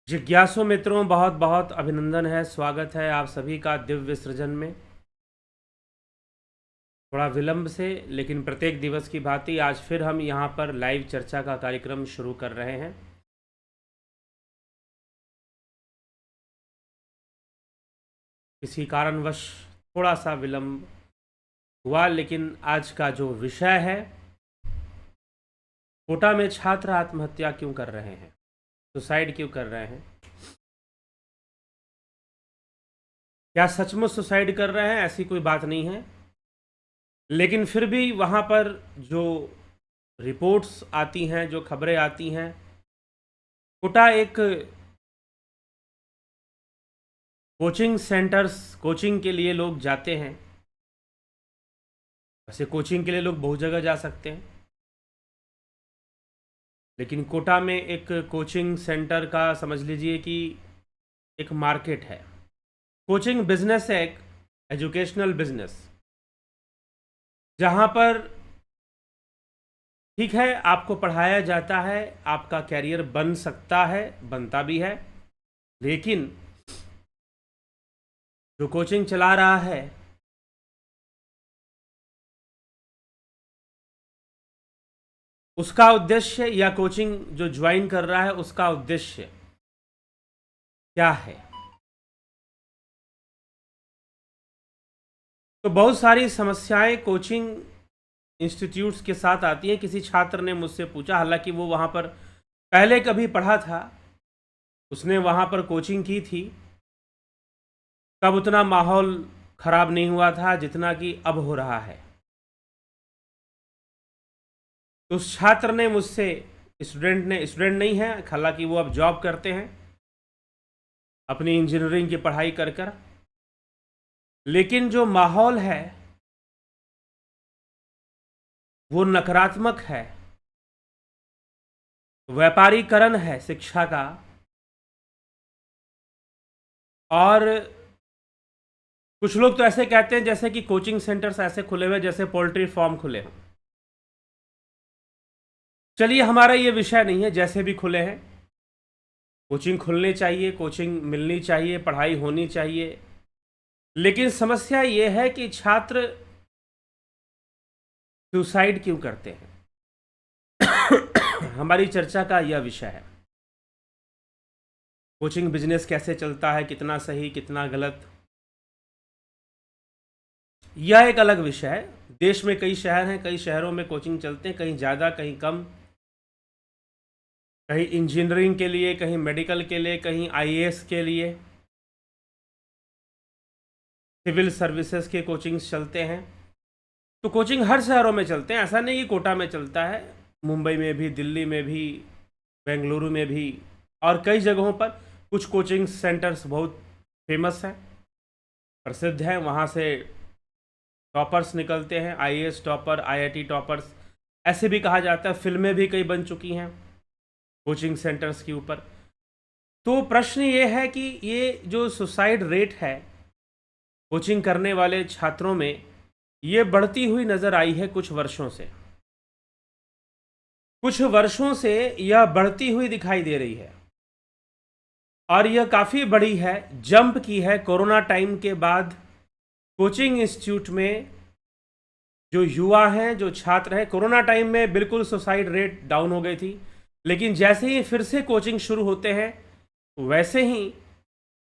जिज्ञासु मित्रों, बहुत बहुत अभिनंदन है। स्वागत है आप सभी का दिव्य सृजन में। थोड़ा विलंब से, लेकिन प्रत्येक दिवस की भांति आज फिर हम यहाँ पर लाइव चर्चा का कार्यक्रम शुरू कर रहे हैं। किसी कारणवश थोड़ा सा विलंब हुआ, लेकिन आज का जो विषय है, कोटा में छात्र आत्महत्या क्यों कर रहे हैं, सुसाइड क्यों कर रहे हैं, क्या सचमुच सुसाइड कर रहे हैं, ऐसी कोई बात नहीं है। लेकिन फिर भी वहाँ पर जो रिपोर्ट्स आती हैं, जो खबरें आती हैं, कोटा एक कोचिंग सेंटर्स, कोचिंग के लिए लोग जाते हैं। वैसे कोचिंग के लिए लोग बहुत जगह जा सकते हैं, लेकिन कोटा में एक कोचिंग सेंटर का समझ लीजिए कि एक मार्केट है। कोचिंग बिजनेस है, एक एजुकेशनल बिजनेस, जहाँ पर ठीक है आपको पढ़ाया जाता है, आपका कैरियर बन सकता है, बनता भी है, लेकिन जो कोचिंग चला रहा है उसका उद्देश्य, या कोचिंग जो ज्वाइन कर रहा है उसका उद्देश्य क्या है। तो बहुत सारी समस्याएं कोचिंग इंस्टीट्यूट्स के साथ आती हैं। किसी छात्र ने मुझसे पूछा, हालांकि वो वहाँ पर पहले कभी पढ़ा था, उसने वहाँ पर कोचिंग की थी, तब उतना माहौल ख़राब नहीं हुआ था जितना कि अब हो रहा है। तो उस छात्र ने मुझसे, स्टूडेंट नहीं है, हालांकि वो अब जॉब करते हैं अपनी इंजीनियरिंग की पढ़ाई कर कर, लेकिन जो माहौल है वो नकारात्मक है, व्यापारीकरण है शिक्षा का। और कुछ लोग तो ऐसे कहते हैं जैसे कि कोचिंग सेंटर्स ऐसे खुले हुए जैसे पोल्ट्री फार्म खुले हों। चलिए, हमारा ये विषय नहीं है, जैसे भी खुले हैं कोचिंग खुलनी चाहिए, कोचिंग मिलनी चाहिए, पढ़ाई होनी चाहिए, लेकिन समस्या ये है कि छात्र सुसाइड क्यों करते हैं। हमारी चर्चा का यह विषय है, कोचिंग बिजनेस कैसे चलता है, कितना सही कितना गलत, यह एक अलग विषय है। देश में कई शहर हैं, कई शहरों में कोचिंग चलते हैं, कहीं ज़्यादा कहीं कम, कहीं इंजीनियरिंग के लिए, कहीं मेडिकल के लिए, कहीं आईएएस के लिए, सिविल सर्विसेज के कोचिंग्स चलते हैं। तो कोचिंग हर शहरों में चलते हैं, ऐसा नहीं कि कोटा में चलता है, मुंबई में भी, दिल्ली में भी, बेंगलुरु में भी, और कई जगहों पर कुछ कोचिंग सेंटर्स बहुत फेमस हैं, प्रसिद्ध हैं, वहाँ से टॉपर्स निकलते हैं, आईएएस टॉपर, आईआईटी टॉपर्स ऐसे भी कहा जाता है। फिल्में भी कई बन चुकी हैं कोचिंग सेंटर्स के ऊपर। तो प्रश्न ये है कि ये जो सुसाइड रेट है कोचिंग करने वाले छात्रों में, ये बढ़ती हुई नज़र आई है कुछ वर्षों से। कुछ वर्षों से यह बढ़ती हुई दिखाई दे रही है, और यह काफ़ी बड़ी है, जंप की है कोरोना टाइम के बाद। कोचिंग इंस्टीट्यूट में जो युवा हैं, जो छात्र हैं, कोरोना टाइम में बिल्कुल सुसाइड रेट डाउन हो गई थी, लेकिन जैसे ही फिर से कोचिंग शुरू होते हैं वैसे ही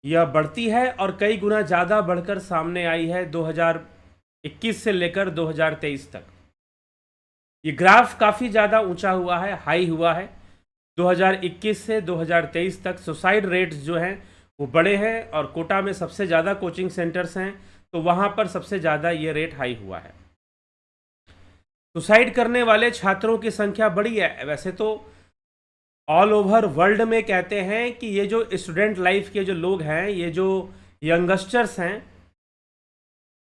यह बढ़ती है, और कई गुना ज़्यादा बढ़कर सामने आई है 2021 से लेकर 2023 तक। ये ग्राफ काफ़ी ज़्यादा ऊंचा हुआ है, हाई हुआ है। 2021 से 2023 तक सुसाइड रेट्स जो हैं वो बड़े हैं, और कोटा में सबसे ज़्यादा कोचिंग सेंटर्स हैं, तो वहाँ पर सबसे ज़्यादा ये रेट हाई हुआ है। सुसाइड करने वाले छात्रों की संख्या बड़ी है। वैसे तो ऑल ओवर वर्ल्ड में कहते हैं कि ये जो स्टूडेंट लाइफ के जो लोग हैं, ये जो यंगस्टर्स हैं,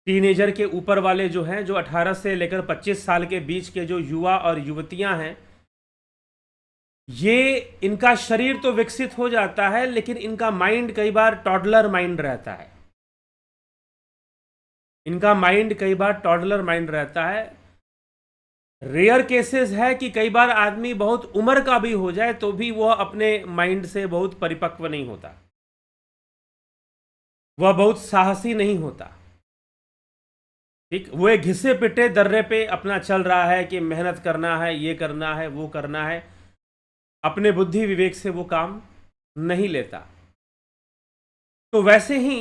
टीनेजर के ऊपर वाले जो हैं, जो 18 से लेकर 25 साल के बीच के जो युवा और युवतियां हैं, ये इनका शरीर तो विकसित हो जाता है, लेकिन इनका माइंड कई बार टॉडलर माइंड रहता है। इनका माइंड कई बार टॉडलर माइंड रहता है, रेयर केसेस है कि कई बार आदमी बहुत उम्र का भी हो जाए तो भी वह अपने माइंड से बहुत परिपक्व नहीं होता, वह बहुत साहसी नहीं होता। ठीक, वो एक घिसे पिटे दर्रे पे अपना चल रहा है कि मेहनत करना है, ये करना है, वो करना है, अपने बुद्धि विवेक से वो काम नहीं लेता। तो वैसे ही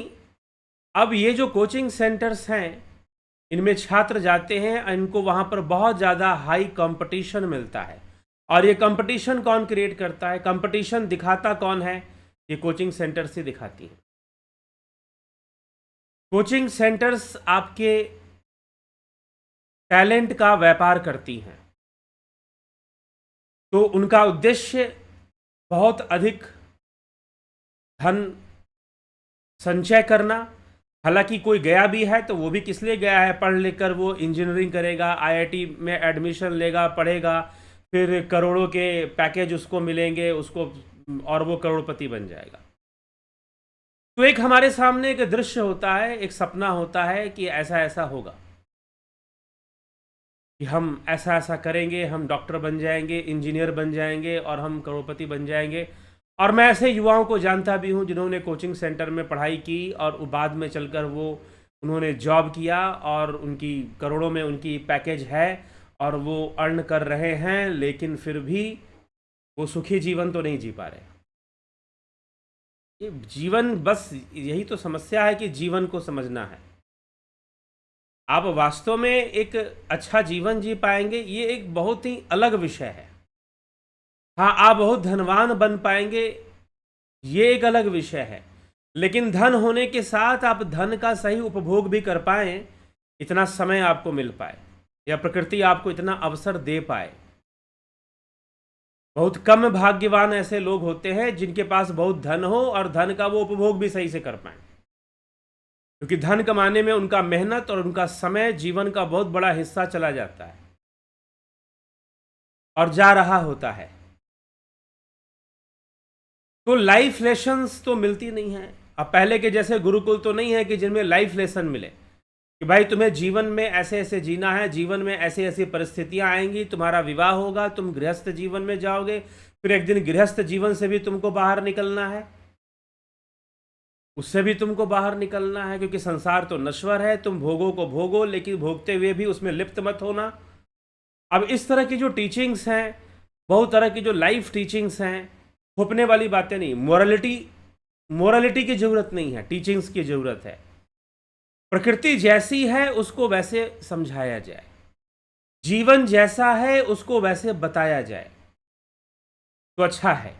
अब ये जो कोचिंग सेंटर्स हैं, इनमें छात्र जाते हैं, इनको वहाँ पर बहुत ज़्यादा हाई कंपटीशन मिलता है। और ये कंपटीशन कौन क्रिएट करता है? कंपटीशन दिखाता कौन है? ये कोचिंग सेंटर्स ही दिखाती है। कोचिंग सेंटर्स आपके टैलेंट का व्यापार करती हैं, तो उनका उद्देश्य बहुत अधिक धन संचय करना। हालांकि कोई गया भी है तो वो भी किस लिए गया है? पढ़ लिख कर वो इंजीनियरिंग करेगा, आईआईटी में एडमिशन लेगा, पढ़ेगा, फिर करोड़ों के पैकेज उसको मिलेंगे, उसको, और वो करोड़पति बन जाएगा। तो एक हमारे सामने एक दृश्य होता है, एक सपना होता है कि ऐसा ऐसा होगा, कि हम ऐसा ऐसा करेंगे, हम डॉक्टर बन जाएंगे, इंजीनियर बन जाएंगे और हम करोड़पति बन जाएंगे। और मैं ऐसे युवाओं को जानता भी हूँ जिन्होंने कोचिंग सेंटर में पढ़ाई की और बाद में चलकर उन्होंने जॉब किया और उनकी करोड़ों में उनकी पैकेज है और वो अर्न कर रहे हैं, लेकिन फिर भी वो सुखी जीवन तो नहीं जी पा रहे। ये जीवन, बस यही तो समस्या है कि जीवन को समझना है। आप वास्तव में एक अच्छा जीवन जी पाएंगे, ये एक बहुत ही अलग विषय है। हाँ, आप बहुत धनवान बन पाएंगे, ये एक अलग विषय है। लेकिन धन होने के साथ आप धन का सही उपभोग भी कर पाएं, इतना समय आपको मिल पाए, या प्रकृति आपको इतना अवसर दे पाए। बहुत कम भाग्यवान ऐसे लोग होते हैं जिनके पास बहुत धन हो और धन का वो उपभोग भी सही से कर पाए, क्योंकि धन कमाने में उनका मेहनत और उनका समय, जीवन का बहुत बड़ा हिस्सा चला जाता है और जा रहा होता है। तो लाइफ लेसन्स तो मिलती नहीं है। अब पहले के जैसे गुरुकुल तो नहीं है कि जिनमें लाइफ लेसन मिले कि भाई तुम्हें जीवन में ऐसे ऐसे जीना है, जीवन में ऐसी ऐसी परिस्थितियां आएंगी, तुम्हारा विवाह होगा, तुम गृहस्थ जीवन में जाओगे, फिर एक दिन गृहस्थ जीवन से भी तुमको बाहर निकलना है, उससे भी तुमको बाहर निकलना है, क्योंकि संसार तो नश्वर है, तुम भोगों को भोगो लेकिन भोगते हुए भी उसमें लिप्त मत होना। अब इस तरह की जो टीचिंग्स हैं, बहुत तरह की जो लाइफ टीचिंग्स हैं, थोपने वाली बातें नहीं, मोरालिटी की जरूरत नहीं है, टीचिंग्स की जरूरत है। प्रकृति जैसी है उसको वैसे समझाया जाए, जीवन जैसा है उसको वैसे बताया जाए तो अच्छा है।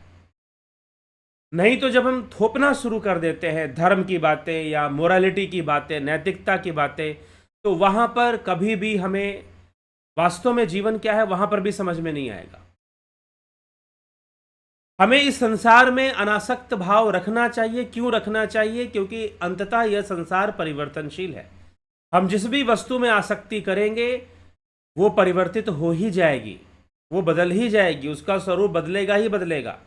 नहीं तो जब हम थोपना शुरू कर देते हैं धर्म की बातें या मोरालिटी की बातें, नैतिकता की बातें, तो वहां पर कभी भी हमें वास्तव में जीवन क्या है वहां पर भी समझ में नहीं आएगा। हमें इस संसार में अनासक्त भाव रखना चाहिए। क्यों रखना चाहिए? क्योंकि अंततः यह संसार परिवर्तनशील है। हम जिस भी वस्तु में आसक्ति करेंगे वो परिवर्तित हो ही जाएगी, वो बदल ही जाएगी, उसका स्वरूप बदलेगा ही बदलेगा।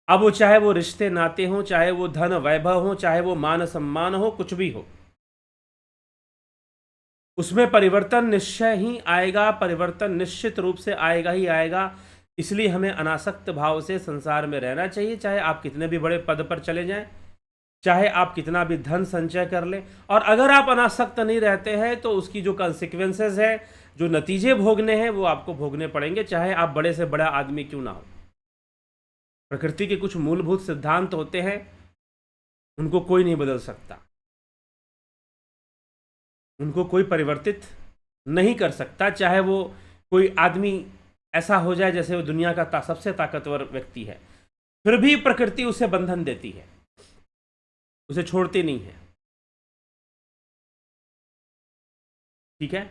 अब वो चाहे वो रिश्ते नाते हों, चाहे वो धन वैभव हो, चाहे वो मान सम्मान हो, कुछ भी हो, उसमें परिवर्तन निश्चय ही आएगा, परिवर्तन निश्चित रूप से आएगा ही आएगा। इसलिए हमें अनासक्त भाव से संसार में रहना चाहिए, चाहे आप कितने भी बड़े पद पर चले जाएं, चाहे आप कितना भी धन संचय कर लें। और अगर आप अनासक्त नहीं रहते हैं तो उसकी जो कॉन्सिक्वेंसेस है, जो नतीजे भोगने हैं, वो आपको भोगने पड़ेंगे, चाहे आप बड़े से बड़ा आदमी क्यों ना हो। प्रकृति के कुछ मूलभूत सिद्धांत होते हैं, उनको कोई नहीं बदल सकता, उनको कोई परिवर्तित नहीं कर सकता। चाहे वो कोई आदमी ऐसा हो जाए जैसे वो दुनिया का सबसे ताकतवर व्यक्ति है, फिर भी प्रकृति उसे बंधन देती है, उसे छोड़ती नहीं है। ठीक है,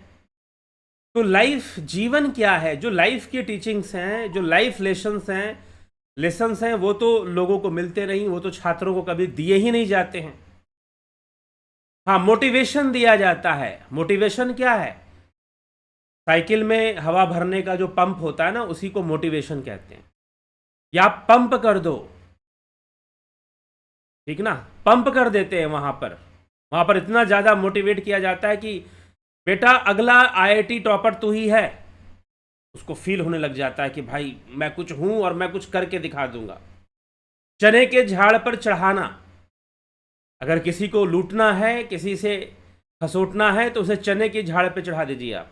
तो लाइफ, जीवन क्या है? जो लाइफ की टीचिंग्स हैं, जो लाइफ लेसन्स हैं, वो तो लोगों को मिलते नहीं, वो तो छात्रों को कभी दिए ही नहीं जाते हैं। हाँ, मोटिवेशन दिया जाता है। मोटिवेशन क्या है? साइकिल में हवा भरने का जो पंप होता है ना, उसी को मोटिवेशन कहते हैं। या पंप कर दो, ठीक ना, पंप कर देते हैं। वहां पर इतना ज्यादा मोटिवेट किया जाता है कि बेटा अगला आईआईटी टॉपर तू ही है, उसको फील होने लग जाता है कि भाई मैं कुछ हूं और मैं कुछ करके दिखा दूंगा। चने के झाड़ पर चढ़ाना, अगर किसी को लूटना है, किसी से खसोटना है, तो उसे चने की झाड़ पर चढ़ा दीजिए आप।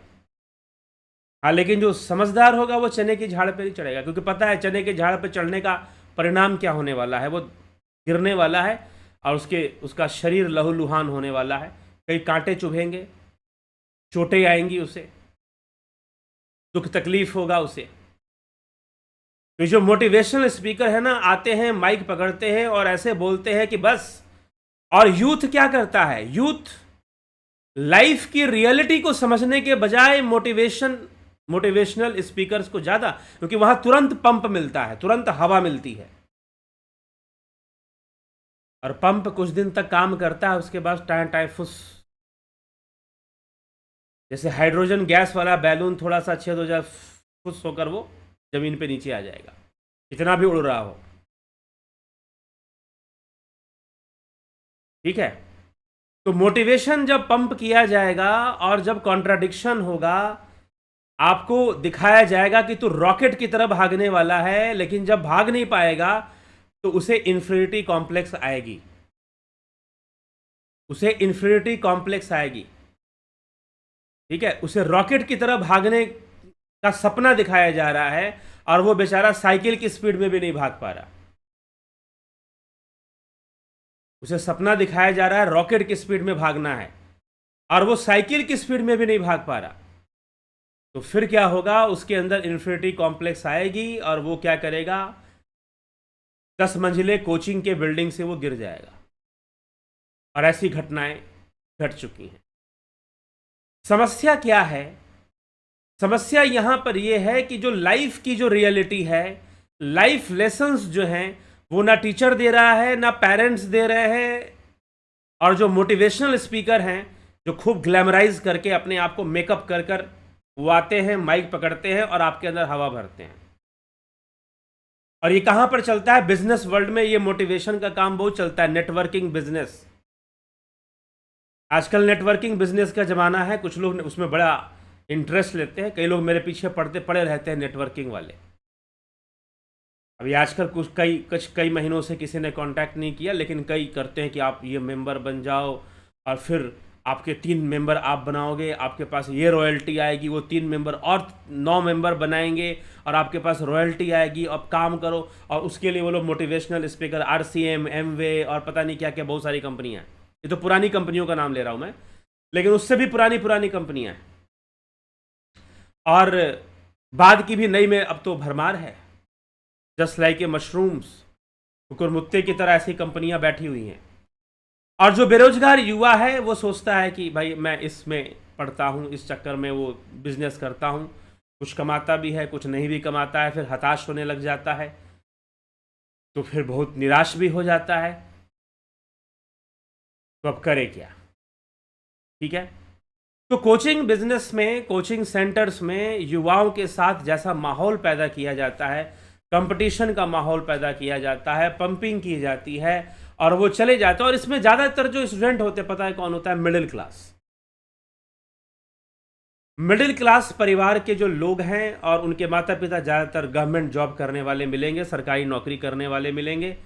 हाँ, लेकिन जो समझदार होगा वो चने की झाड़ पर नहीं चढ़ेगा, क्योंकि पता है चने के झाड़ पर चढ़ने का परिणाम क्या होने वाला है। वो गिरने वाला है और उसका शरीर लहूलुहान होने वाला है, कई कांटे चुभेंगे, चोटें आएंगी, उसे दुख तकलीफ होगा उसे। तो जो मोटिवेशनल स्पीकर है ना, आते हैं, माइक पकड़ते हैं और ऐसे बोलते हैं कि बस। और यूथ क्या करता है, यूथ लाइफ की रियलिटी को समझने के बजाय मोटिवेशनल स्पीकर्स को ज्यादा, क्योंकि वहां तुरंत पंप मिलता है, तुरंत हवा मिलती है, और पंप कुछ दिन तक काम करता है, उसके बाद टाइफुस, जैसे हाइड्रोजन गैस वाला बैलून थोड़ा सा छेद हो जाए, फुस होकर वो जमीन पे नीचे आ जाएगा, इतना भी उड़ रहा हो। ठीक है, तो मोटिवेशन जब पंप किया जाएगा और जब कॉन्ट्राडिक्शन होगा, आपको दिखाया जाएगा कि तू रॉकेट की तरह भागने वाला है, लेकिन जब भाग नहीं पाएगा तो उसे इन्फीरियरिटी कॉम्प्लेक्स आएगी, उसे इन्फीरियरिटी कॉम्प्लेक्स आएगी। ठीक है, उसे रॉकेट की तरह भागने का सपना दिखाया जा रहा है और वो बेचारा साइकिल की स्पीड में भी नहीं भाग पा रहा। उसे सपना दिखाया जा रहा है रॉकेट की स्पीड में भागना है, और वो साइकिल की स्पीड में भी नहीं भाग पा रहा। तो फिर क्या होगा, उसके अंदर इन्फिनिटी कॉम्प्लेक्स आएगी और वो क्या करेगा, 10 मंजिले कोचिंग के बिल्डिंग से वो गिर जाएगा। और ऐसी घटनाएं घट चुकी हैं। समस्या क्या है, समस्या यहां पर यह है कि जो लाइफ की जो रियलिटी है, लाइफ लेसन्स जो हैं, वो ना टीचर दे रहा है, ना पेरेंट्स दे रहे हैं, और जो मोटिवेशनल स्पीकर हैं, जो खूब ग्लैमराइज करके अपने आप को मेकअप कर कर वो आते हैं, माइक पकड़ते हैं और आपके अंदर हवा भरते हैं। और ये कहां पर चलता है, बिजनेस वर्ल्ड में ये मोटिवेशन का काम बहुत चलता है, नेटवर्किंग बिजनेस। आजकल नेटवर्किंग बिजनेस का जमाना है, कुछ लोग उसमें बड़ा इंटरेस्ट लेते हैं, कई लोग मेरे पीछे पड़े रहते हैं नेटवर्किंग वाले। अभी आजकल कुछ कई महीनों से किसी ने कांटेक्ट नहीं किया, लेकिन कई करते हैं कि आप ये मेंबर बन जाओ और फिर आपके 3 मेंबर आप बनाओगे, आपके पास ये रॉयल्टी आएगी, वो 3 मेंबर और 9 मेंबर बनाएंगे और आपके पास रॉयल्टी आएगी, अब काम करो। और उसके लिए वो लोग मोटिवेशनल स्पीकर, RCM, एमवे और पता नहीं क्या क्या बहुत सारी कंपनियां हैं। ये तो पुरानी कंपनियों का नाम ले रहा हूं मैं, लेकिन उससे भी पुरानी कंपनियां हैं, और बाद की भी नई में अब तो भरमार है। जस्ट लाइक ए मशरूम्स, कुकुरमुत्ते की तरह ऐसी कंपनियां बैठी हुई हैं। और जो बेरोजगार युवा है वो सोचता है कि भाई मैं इसमें पढ़ता हूँ, इस चक्कर में वो बिजनेस करता हूँ, कुछ कमाता भी है, कुछ नहीं भी कमाता है, फिर हताश होने लग जाता है, तो फिर बहुत निराश भी हो जाता है। तो अब करे क्या? ठीक है, तो कोचिंग बिजनेस में, कोचिंग सेंटर्स में युवाओं के साथ जैसा माहौल पैदा किया जाता है, कंपटीशन का माहौल पैदा किया जाता है, पंपिंग की जाती है और वो चले जाते हैं। और इसमें ज़्यादातर जो स्टूडेंट होते हैं, पता है कौन होता है? Middle class. मिडिल क्लास परिवार के जो लोग हैं और उनके माता पिता ज़्यादातर गवर्नमेंट जॉब करने वाले मिलेंगे, सरकारी नौकरी करने वाले मिलेंगे।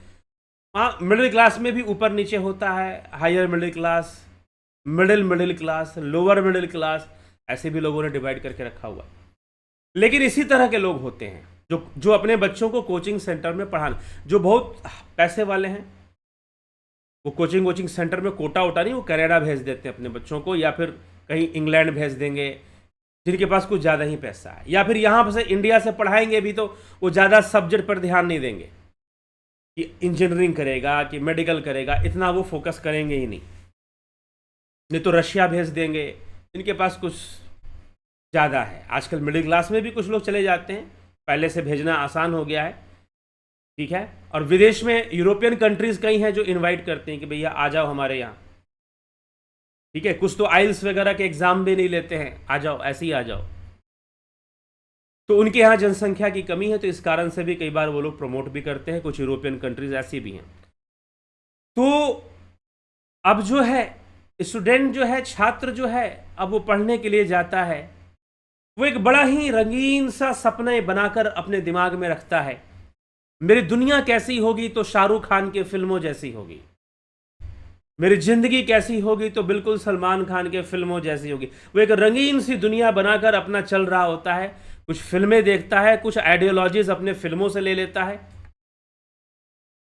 हाँ, मिडिल क्लास में भी ऊपर नीचे होता है, higher middle class, middle class, lower middle class, ऐसे भी लोगों ने डिवाइड करके रखा हुआ। लेकिन इसी तरह के लोग होते हैं जो अपने बच्चों को कोचिंग सेंटर में पढ़ाना, जो बहुत पैसे वाले हैं, वो कोचिंग सेंटर में कोटा वोटा नहीं, वो कनाडा भेज देते हैं अपने बच्चों को, या फिर कहीं इंग्लैंड भेज देंगे, जिनके पास कुछ ज़्यादा ही पैसा है। या फिर यहाँ से इंडिया से पढ़ाएंगे भी तो वो ज़्यादा सब्जेक्ट पर ध्यान नहीं देंगे कि इंजीनियरिंग करेगा कि मेडिकल करेगा, इतना वो फोकस करेंगे ही नहीं तो रशिया भेज देंगे, इनके पास कुछ ज़्यादा है। आजकल मिडिल क्लास में भी कुछ लोग चले जाते हैं, पहले से भेजना आसान हो गया है। ठीक है, और विदेश में यूरोपियन कंट्रीज़ कई हैं जो इनवाइट करते हैं कि भैया आ जाओ हमारे यहाँ। ठीक है, कुछ तो आइल्स वगैरह के एग्ज़ाम भी नहीं लेते हैं, आ जाओ, ऐसे ही आ जाओ। तो उनके यहाँ जनसंख्या की कमी है, तो इस कारण से भी कई बार वो लोग प्रमोट भी करते हैं। कुछ यूरोपियन कंट्रीज ऐसी भी हैं। तो अब जो है स्टूडेंट जो है, छात्र जो है, अब वो पढ़ने के लिए जाता है, वो एक बड़ा ही रंगीन सा सपने बनाकर अपने दिमाग में रखता है। मेरी दुनिया कैसी होगी तो शाहरुख खान की फिल्मों जैसी होगी, मेरी जिंदगी कैसी होगी तो बिल्कुल सलमान खान के फिल्मों जैसी होगी। वो एक रंगीन सी दुनिया बनाकर अपना चल रहा होता है, कुछ फिल्में देखता है, कुछ आइडियोलॉजीज अपने फिल्मों से ले लेता है,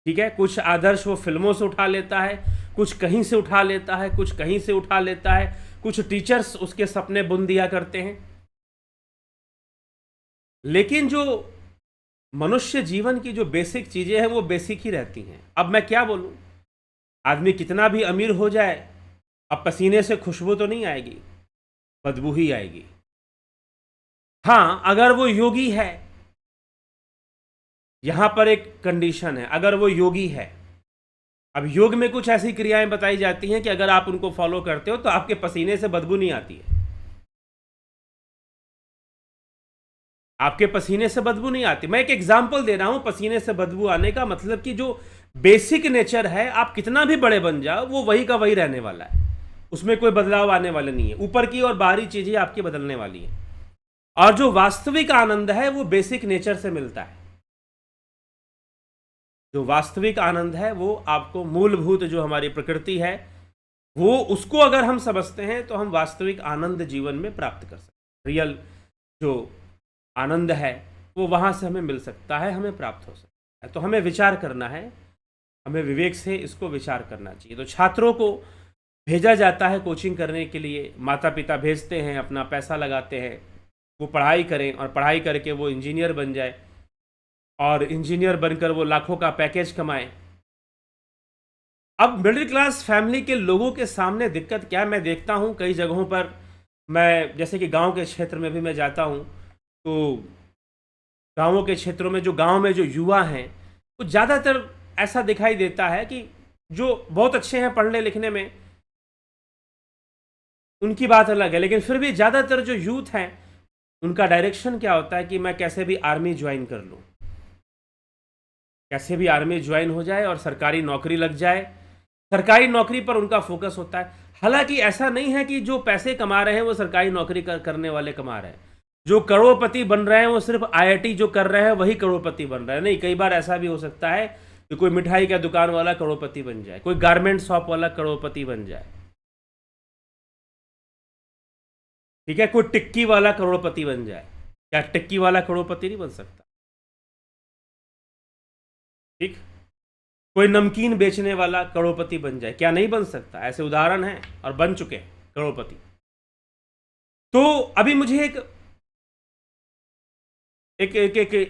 ठीक है, कुछ आदर्श वो फिल्मों से उठा लेता है, कुछ कहीं से उठा लेता है, कुछ कहीं से उठा लेता है, कुछ टीचर्स उसके सपने बुन दिया करते हैं। लेकिन जो मनुष्य जीवन की जो बेसिक चीजें हैं वो बेसिक ही रहती हैं। अब मैं क्या बोलूं, आदमी कितना भी अमीर हो जाए, अब पसीने से खुशबू तो नहीं आएगी, बदबू ही आएगी। हाँ, अगर वो योगी है, यहां पर एक कंडीशन है, अगर वो योगी है, अब योग में कुछ ऐसी क्रियाएं बताई जाती हैं कि अगर आप उनको फॉलो करते हो तो आपके पसीने से बदबू नहीं आती है, आपके पसीने से बदबू नहीं आती। मैं एक एग्जांपल दे रहा हूं पसीने से बदबू आने का, मतलब कि जो बेसिक नेचर है, आप कितना भी बड़े बन जाओ वो वही का वही रहने वाला है, उसमें कोई बदलाव आने वाला नहीं है। ऊपर की और बाहरी चीजें आपकी बदलने वाली हैं, और जो वास्तविक आनंद है वो बेसिक नेचर से मिलता है। जो वास्तविक आनंद है वो आपको मूलभूत जो हमारी प्रकृति है वो, उसको अगर हम समझते हैं तो हम वास्तविक आनंद जीवन में प्राप्त कर सकते हैं। रियल जो आनंद है वो वहाँ से हमें मिल सकता है, हमें प्राप्त हो सकता है। तो हमें विचार करना है, हमें विवेक से इसको विचार करना चाहिए। तो छात्रों को भेजा जाता है कोचिंग करने के लिए, माता पिता भेजते हैं, अपना पैसा लगाते हैं, वो पढ़ाई करें और पढ़ाई करके वो इंजीनियर बन जाए और इंजीनियर बनकर वो लाखों का पैकेज कमाए। अब मिडिल क्लास फैमिली के लोगों के सामने दिक्कत क्या है, मैं देखता हूँ कई जगहों पर, मैं जैसे कि गांव के क्षेत्र में भी मैं जाता हूँ, तो गांवों के क्षेत्रों में गांव में जो युवा हैं वो ज़्यादातर ऐसा दिखाई देता है कि जो बहुत अच्छे हैं पढ़ने लिखने में, उनकी बात अलग है, लेकिन फिर भी ज़्यादातर जो यूथ हैं उनका डायरेक्शन क्या होता है कि मैं कैसे भी आर्मी ज्वाइन कर लूँ, कैसे भी आर्मी ज्वाइन हो जाए और सरकारी नौकरी लग जाए, सरकारी नौकरी पर उनका फोकस होता है। हालांकि ऐसा नहीं है कि जो पैसे कमा रहे हैं वो सरकारी नौकरी करने वाले कमा रहे हैं, जो करोड़पति बन रहे हैं वो सिर्फ आईआईटी जो कर रहे हैं वही करोड़पति बन रहे हैं। नहीं, कई बार ऐसा भी हो सकता है कि कोई मिठाई का दुकान वाला करोड़पति बन जाए, कोई गारमेंट शॉप वाला करोड़पति बन जाए, ठीक है, कोई टिक्की वाला करोड़पति बन जाए। क्या टिक्की वाला करोड़पति नहीं बन सकता? ठीक, कोई नमकीन बेचने वाला करोड़पति बन जाए, क्या नहीं बन सकता? ऐसे उदाहरण हैं और बन चुके हैं करोड़पति। तो अभी मुझे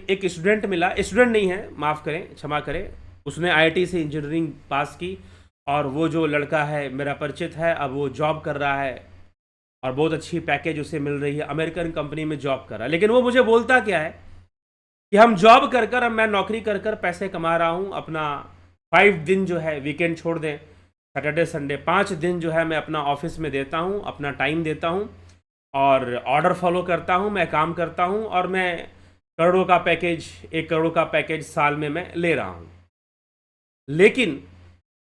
एक स्टूडेंट मिला, स्टूडेंट नहीं है, माफ़ करें, क्षमा करें, उसने आईआईटी से इंजीनियरिंग पास की और वो जो लड़का है मेरा परिचित है, अब वो जॉब कर रहा है और बहुत अच्छी पैकेज उसे मिल रही है, अमेरिकन कंपनी में जॉब कर रहा है। लेकिन वो मुझे बोलता क्या है कि हम जॉब कर कर, अब मैं नौकरी कर कर पैसे कमा रहा हूँ, अपना 5 दिन जो है वीकेंड छोड़ दें, सैटरडे संडे 5 दिन जो है मैं अपना ऑफिस में देता हूँ, अपना टाइम देता हूँ और ऑर्डर फॉलो करता हूँ, मैं काम करता हूँ और मैं करोड़ों का पैकेज, 1 करोड़ का पैकेज साल में मैं ले रहा हूँ। लेकिन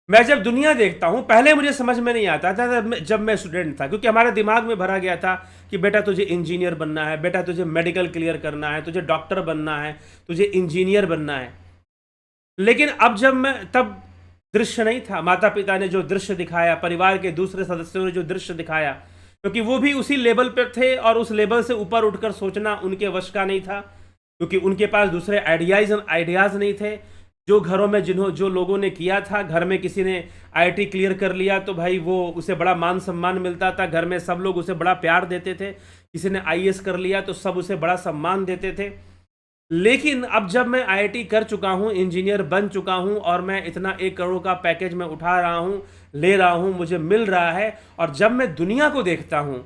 मैं जब दुनिया देखता हूँ, पहले मुझे समझ में नहीं आता था जब मैं स्टूडेंट था, क्योंकि हमारे दिमाग में भरा गया था कि बेटा तुझे इंजीनियर बनना है, बेटा तुझे मेडिकल क्लियर करना है, तुझे डॉक्टर बनना है, तुझे इंजीनियर बनना है। लेकिन अब जब मैं, तब दृश्य नहीं था, माता पिता ने जो दृश्य दिखाया, परिवार के दूसरे सदस्यों ने जो दृश्य दिखाया, क्योंकि वो भी उसी लेवल पर थे और उस लेवल से ऊपर उठकर सोचना उनके वश का नहीं था, क्योंकि उनके पास दूसरे आइडियाज़ नहीं थे। जो घरों में जो लोगों ने किया था, घर में किसी ने आईआईटी क्लियर कर लिया तो भाई वो उसे बड़ा मान सम्मान मिलता था, घर में सब लोग उसे बड़ा प्यार देते थे। किसी ने आईएएस कर लिया तो सब उसे बड़ा सम्मान देते थे। लेकिन अब जब मैं आईआईटी कर चुका हूँ, इंजीनियर बन चुका हूँ और मैं इतना 1 करोड़ का पैकेज मैं उठा रहा हूँ, ले रहा हूँ, मुझे मिल रहा है, और जब मैं दुनिया को देखता हूँ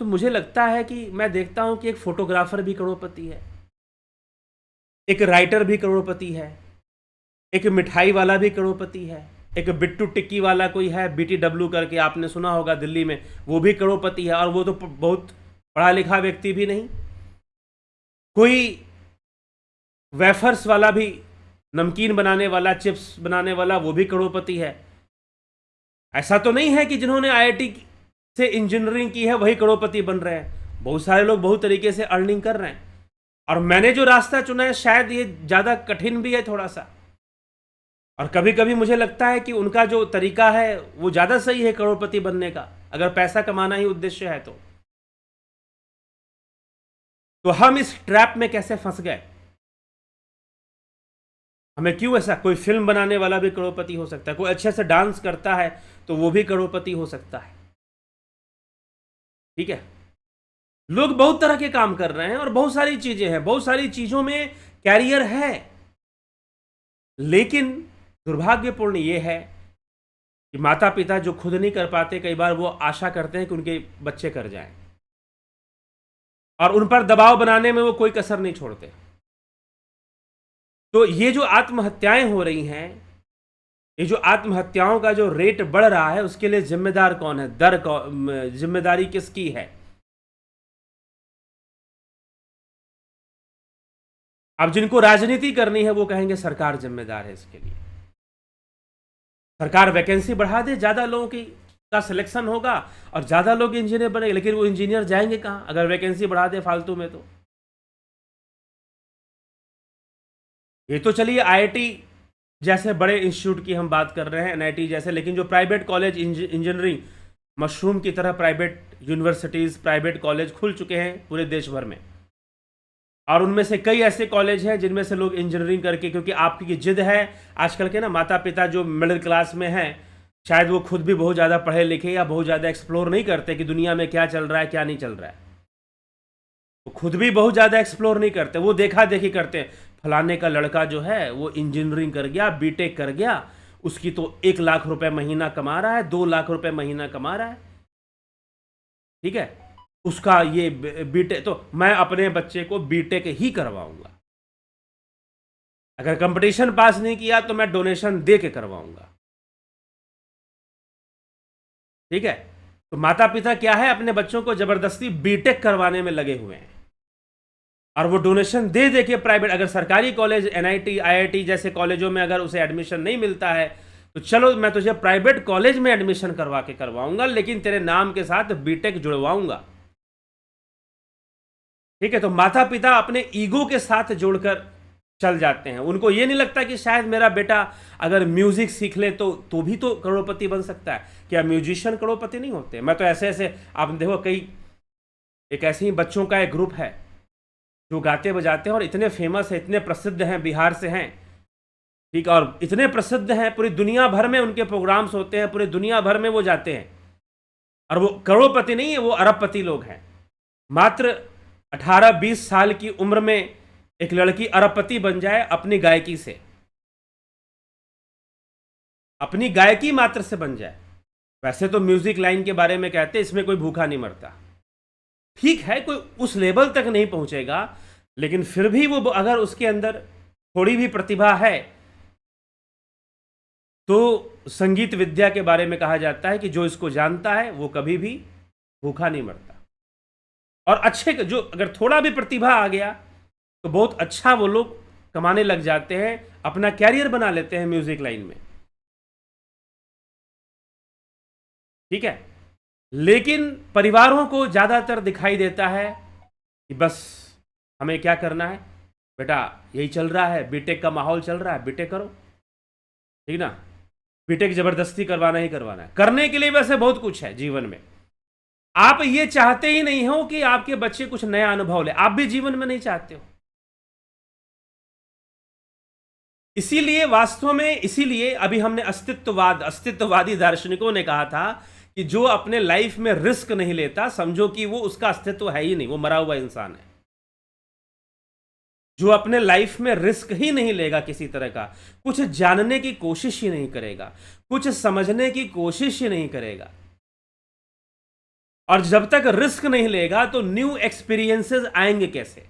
तो मुझे लगता है कि मैं देखता हूँ कि एक फोटोग्राफर भी करोड़पति है, एक राइटर भी करोड़पति है, एक मिठाई वाला भी करोड़पति है, एक बिट्टू टिक्की वाला कोई है, BTW करके आपने सुना होगा दिल्ली में, वो भी करोड़पति है, और वो तो बहुत पढ़ा लिखा व्यक्ति भी नहीं। कोई वेफर्स वाला भी, नमकीन बनाने वाला, चिप्स बनाने वाला, वो भी करोड़पति है। ऐसा तो नहीं है कि जिन्होंने आईआईटी से इंजीनियरिंग की है वही करोड़पति बन रहे हैं। बहुत सारे लोग बहुत तरीके से अर्निंग कर रहे हैं, और मैंने जो रास्ता चुना है शायद ये ज़्यादा कठिन भी है थोड़ा सा, और कभी कभी मुझे लगता है कि उनका जो तरीका है वो ज़्यादा सही है करोड़पति बनने का, अगर पैसा कमाना ही उद्देश्य है तो हम इस ट्रैप में कैसे फंस गए? हमें क्यों ऐसा? कोई फिल्म बनाने वाला भी करोड़पति हो सकता है, कोई अच्छे से डांस करता है तो वो भी करोड़पति हो सकता है। ठीक है, लोग बहुत तरह के काम कर रहे हैं और बहुत सारी चीजें हैं, बहुत सारी चीजों में कैरियर है, लेकिन दुर्भाग्यपूर्ण ये है कि माता पिता जो खुद नहीं कर पाते, कई बार वो आशा करते हैं कि उनके बच्चे कर जाएं, और उन पर दबाव बनाने में वो कोई कसर नहीं छोड़ते। तो ये जो आत्महत्याएं हो रही हैं, ये जो आत्महत्याओं का जो रेट बढ़ रहा है, उसके लिए जिम्मेदार कौन है? जिम्मेदारी किसकी है? अब जिनको राजनीति करनी है वो कहेंगे सरकार जिम्मेदार है इसके लिए। सरकार वैकेंसी बढ़ा दे, ज्यादा लोगों की का सिलेक्शन होगा और ज्यादा लोग इंजीनियर बनेंगे, लेकिन वो इंजीनियर जाएंगे कहां अगर वैकेंसी बढ़ा दे फालतू में? तो ये तो चलिए आईआईटी जैसे बड़े इंस्टीट्यूट की हम बात कर रहे हैं, एनआईटी जैसे, लेकिन जो प्राइवेट कॉलेज इंजीनियरिंग मशरूम की तरह प्राइवेट यूनिवर्सिटीज़, प्राइवेट कॉलेज खुल चुके हैं पूरे देश भर में, और उनमें से कई ऐसे कॉलेज हैं जिनमें से लोग इंजीनियरिंग करके, क्योंकि आपकी जिद है आजकल के ना माता पिता जो मिडिल क्लास में हैं, शायद वो खुद भी बहुत ज़्यादा पढ़े लिखे या बहुत ज़्यादा एक्सप्लोर नहीं करते कि दुनिया में क्या चल रहा है क्या नहीं चल रहा है, वो खुद भी बहुत ज़्यादा एक्सप्लोर नहीं करते, वो देखा देखी करते हैं। फलाने का लड़का जो है वो इंजीनियरिंग कर गया, बीटेक कर गया, उसकी तो 1 लाख रुपए महीना कमा रहा है, 2 लाख रुपए महीना कमा रहा है। ठीक है, उसका ये बीटेक, तो मैं अपने बच्चे को बीटेक ही करवाऊंगा, अगर कंपटीशन पास नहीं किया तो मैं डोनेशन दे के करवाऊंगा। ठीक है, तो माता पिता क्या है, अपने बच्चों को जबरदस्ती बीटेक करवाने में लगे हुए हैं, और वो डोनेशन दे दे के प्राइवेट, अगर सरकारी कॉलेज एनआईटी आईआईटी जैसे कॉलेजों में अगर उसे एडमिशन नहीं मिलता है तो चलो मैं तुझे प्राइवेट कॉलेज में एडमिशन करवा के करवाऊंगा, लेकिन तेरे नाम के साथ बीटेक जुड़वाऊंगा। ठीक है, तो माता पिता अपने ईगो के साथ जोड़कर चल जाते हैं, उनको ये नहीं लगता कि शायद मेरा बेटा अगर म्यूजिक सीख ले तो भी तो करोड़पति बन सकता है। क्या म्यूजिशियन करोड़पति नहीं होते? मैं तो ऐसे ऐसे, आप देखो, एक ऐसे ही बच्चों का एक ग्रुप है जो गाते बजाते हैं और इतने फेमस है, इतने प्रसिद्ध हैं, बिहार से हैं। ठीक, और इतने प्रसिद्ध हैं, पूरी दुनिया भर में उनके प्रोग्राम्स होते हैं, पूरी दुनिया भर में वो जाते हैं, और वो करोड़पति नहीं है, वो अरबपति लोग हैं। मात्र 18-20 साल की उम्र में एक लड़की अरबपति बन जाए अपनी गायकी से, अपनी गायकी मात्र से बन जाए। वैसे तो म्यूजिक लाइन के बारे में कहते हैं इसमें कोई भूखा नहीं मरता, ठीक है, कोई उस लेवल तक नहीं पहुंचेगा, लेकिन फिर भी वो अगर उसके अंदर थोड़ी भी प्रतिभा है तो संगीत विद्या के बारे में कहा जाता है कि जो इसको जानता है वो कभी भी भूखा नहीं मरता। और अच्छे जो अगर थोड़ा भी प्रतिभा आ गया तो बहुत अच्छा वो लोग कमाने लग जाते हैं, अपना कैरियर बना लेते हैं म्यूजिक लाइन में। ठीक है, लेकिन परिवारों को ज़्यादातर दिखाई देता है कि बस हमें क्या करना है, बेटा यही चल रहा है, बीटेक का माहौल चल रहा है, बीटेक करो। ठीक ना, बीटेक ज़बरदस्ती करवाना ही करवाना है। करने के लिए वैसे बहुत कुछ है जीवन में, आप ये चाहते ही नहीं हो कि आपके बच्चे कुछ नया अनुभव ले, आप भी जीवन में नहीं चाहते हो। इसीलिए वास्तव में, इसीलिए अभी हमने अस्तित्ववादी दार्शनिकों ने कहा था कि जो अपने लाइफ में रिस्क नहीं लेता, समझो कि वो उसका अस्तित्व है ही नहीं, वो मरा हुआ इंसान है। जो अपने लाइफ में रिस्क ही नहीं लेगा किसी तरह का, कुछ जानने की कोशिश ही नहीं करेगा, कुछ समझने की कोशिश ही नहीं करेगा, और जब तक रिस्क नहीं लेगा तो न्यू एक्सपीरियंसेस आएंगे कैसे,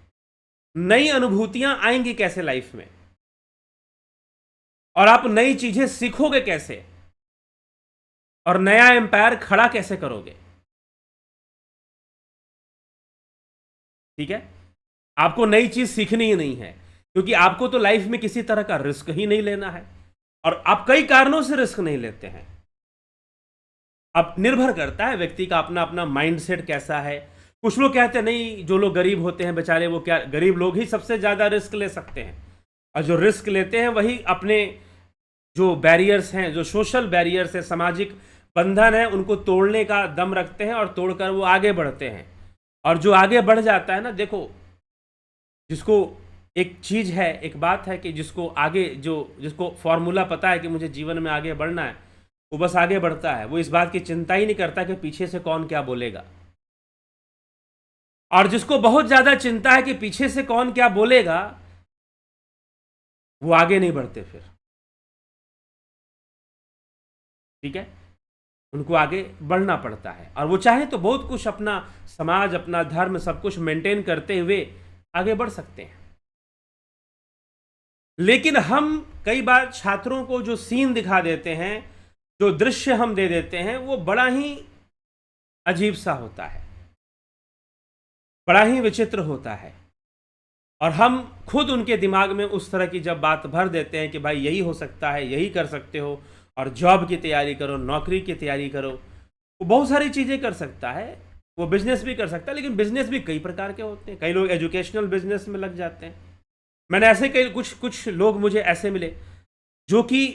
नई अनुभूतियां आएंगी कैसे लाइफ में, और आप नई चीजें सीखोगे कैसे, और नया एम्पायर खड़ा कैसे करोगे। ठीक है, आपको नई चीज सीखनी ही नहीं है, क्योंकि आपको तो लाइफ में किसी तरह का रिस्क ही नहीं लेना है, और आप कई कारणों से रिस्क नहीं लेते हैं। अब निर्भर करता है व्यक्ति का अपना अपना माइंडसेट कैसा है, कुछ लोग कहते हैं नहीं, जो लोग गरीब होते हैं बेचारे, वो क्या, गरीब लोग ही सबसे ज़्यादा रिस्क ले सकते हैं, और जो रिस्क लेते हैं वही अपने जो बैरियर्स हैं, जो सोशल बैरियर्स है, सामाजिक बंधन है, उनको तोड़ने का दम रखते हैं और तोड़कर वो आगे बढ़ते हैं। और जो आगे बढ़ जाता है ना, देखो, जिसको एक चीज़ है, एक बात है कि जिसको आगे, जिसको फॉर्मूला पता है कि मुझे जीवन में आगे बढ़ना है, वो बस आगे बढ़ता है। वो इस बात की चिंता ही नहीं करता कि पीछे से कौन क्या बोलेगा। और जिसको बहुत ज़्यादा चिंता है कि पीछे से कौन क्या बोलेगा, वो आगे नहीं बढ़ते फिर। ठीक है, उनको आगे बढ़ना पड़ता है, और वो चाहे तो बहुत कुछ, अपना समाज, अपना धर्म, सब कुछ मेंटेन करते हुए आगे बढ़ सकते हैं। लेकिन हम कई बार छात्रों को जो सीन दिखा देते हैं, जो दृश्य हम दे देते हैं, वो बड़ा ही अजीब सा होता है, बड़ा ही विचित्र होता है। और हम खुद उनके दिमाग में उस तरह की जब बात भर देते हैं कि भाई यही हो सकता है, यही कर सकते हो, और जॉब की तैयारी करो, नौकरी की तैयारी करो, वो बहुत सारी चीज़ें कर सकता है, वो बिजनेस भी कर सकता है। लेकिन बिजनेस भी कई प्रकार के होते हैं, कई लोग एजुकेशनल बिजनेस में लग जाते हैं। मैंने ऐसे कई कुछ लोग मुझे ऐसे मिले जो कि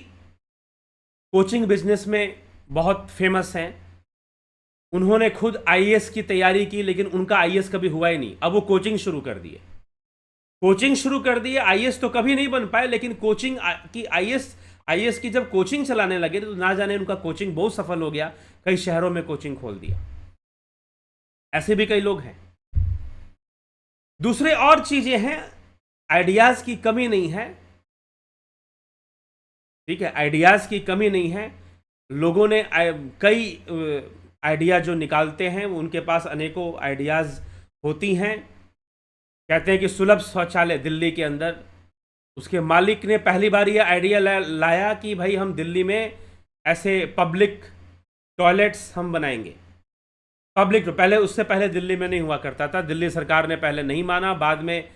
कोचिंग बिजनेस में बहुत फेमस हैं। उन्होंने खुद आईएएस की तैयारी की, लेकिन उनका आईएएस कभी हुआ ही नहीं। अब वो कोचिंग शुरू कर दिए, आईएएस तो कभी नहीं बन पाए, लेकिन कोचिंग की आईएएस की जब कोचिंग चलाने लगे तो ना जाने उनका कोचिंग बहुत सफल हो गया, कई शहरों में कोचिंग खोल दिया। ऐसे भी कई लोग हैं। दूसरे और चीजें हैं, आइडियाज की कमी नहीं है। ठीक है, आइडियाज की कमी नहीं है। लोगों ने कई आइडिया जो निकालते हैं, उनके पास अनेकों आइडियाज होती हैं। कहते हैं कि सुलभ शौचालय दिल्ली के अंदर, उसके मालिक ने पहली बार ये आइडिया लाया कि भाई हम दिल्ली में ऐसे पब्लिक टॉयलेट्स हम बनाएंगे। पब्लिक, पहले, उससे पहले दिल्ली में नहीं हुआ करता था। दिल्ली सरकार ने पहले नहीं माना, बाद में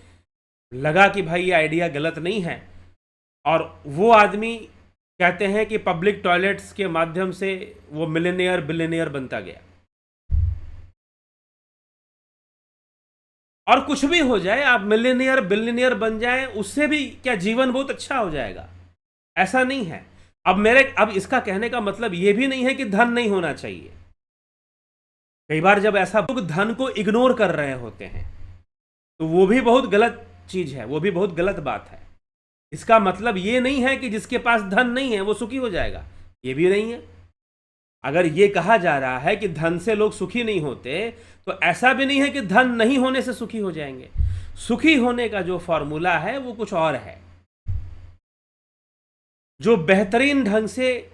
लगा कि भाई ये आइडिया गलत नहीं है, और वो आदमी कहते हैं कि पब्लिक टॉयलेट्स के माध्यम से वो मिलियनियर बिलियनियर बनता गया। और कुछ भी हो जाए, आप मिलियनियर बिलियनियर बन जाएं, उससे भी क्या जीवन बहुत अच्छा हो जाएगा, ऐसा नहीं है। अब इसका कहने का मतलब ये भी नहीं है कि धन नहीं होना चाहिए। कई बार जब ऐसा लोग धन को इग्नोर कर रहे होते हैं, तो वो भी बहुत गलत चीज है, वो भी बहुत गलत बात है। इसका मतलब ये नहीं है कि जिसके पास धन नहीं है वो सुखी हो जाएगा, ये भी नहीं है। अगर ये कहा जा रहा है कि धन से लोग सुखी नहीं होते, तो ऐसा भी नहीं है कि धन नहीं होने से सुखी हो जाएंगे। सुखी होने का जो फॉर्मूला है वो कुछ और है। जो बेहतरीन ढंग से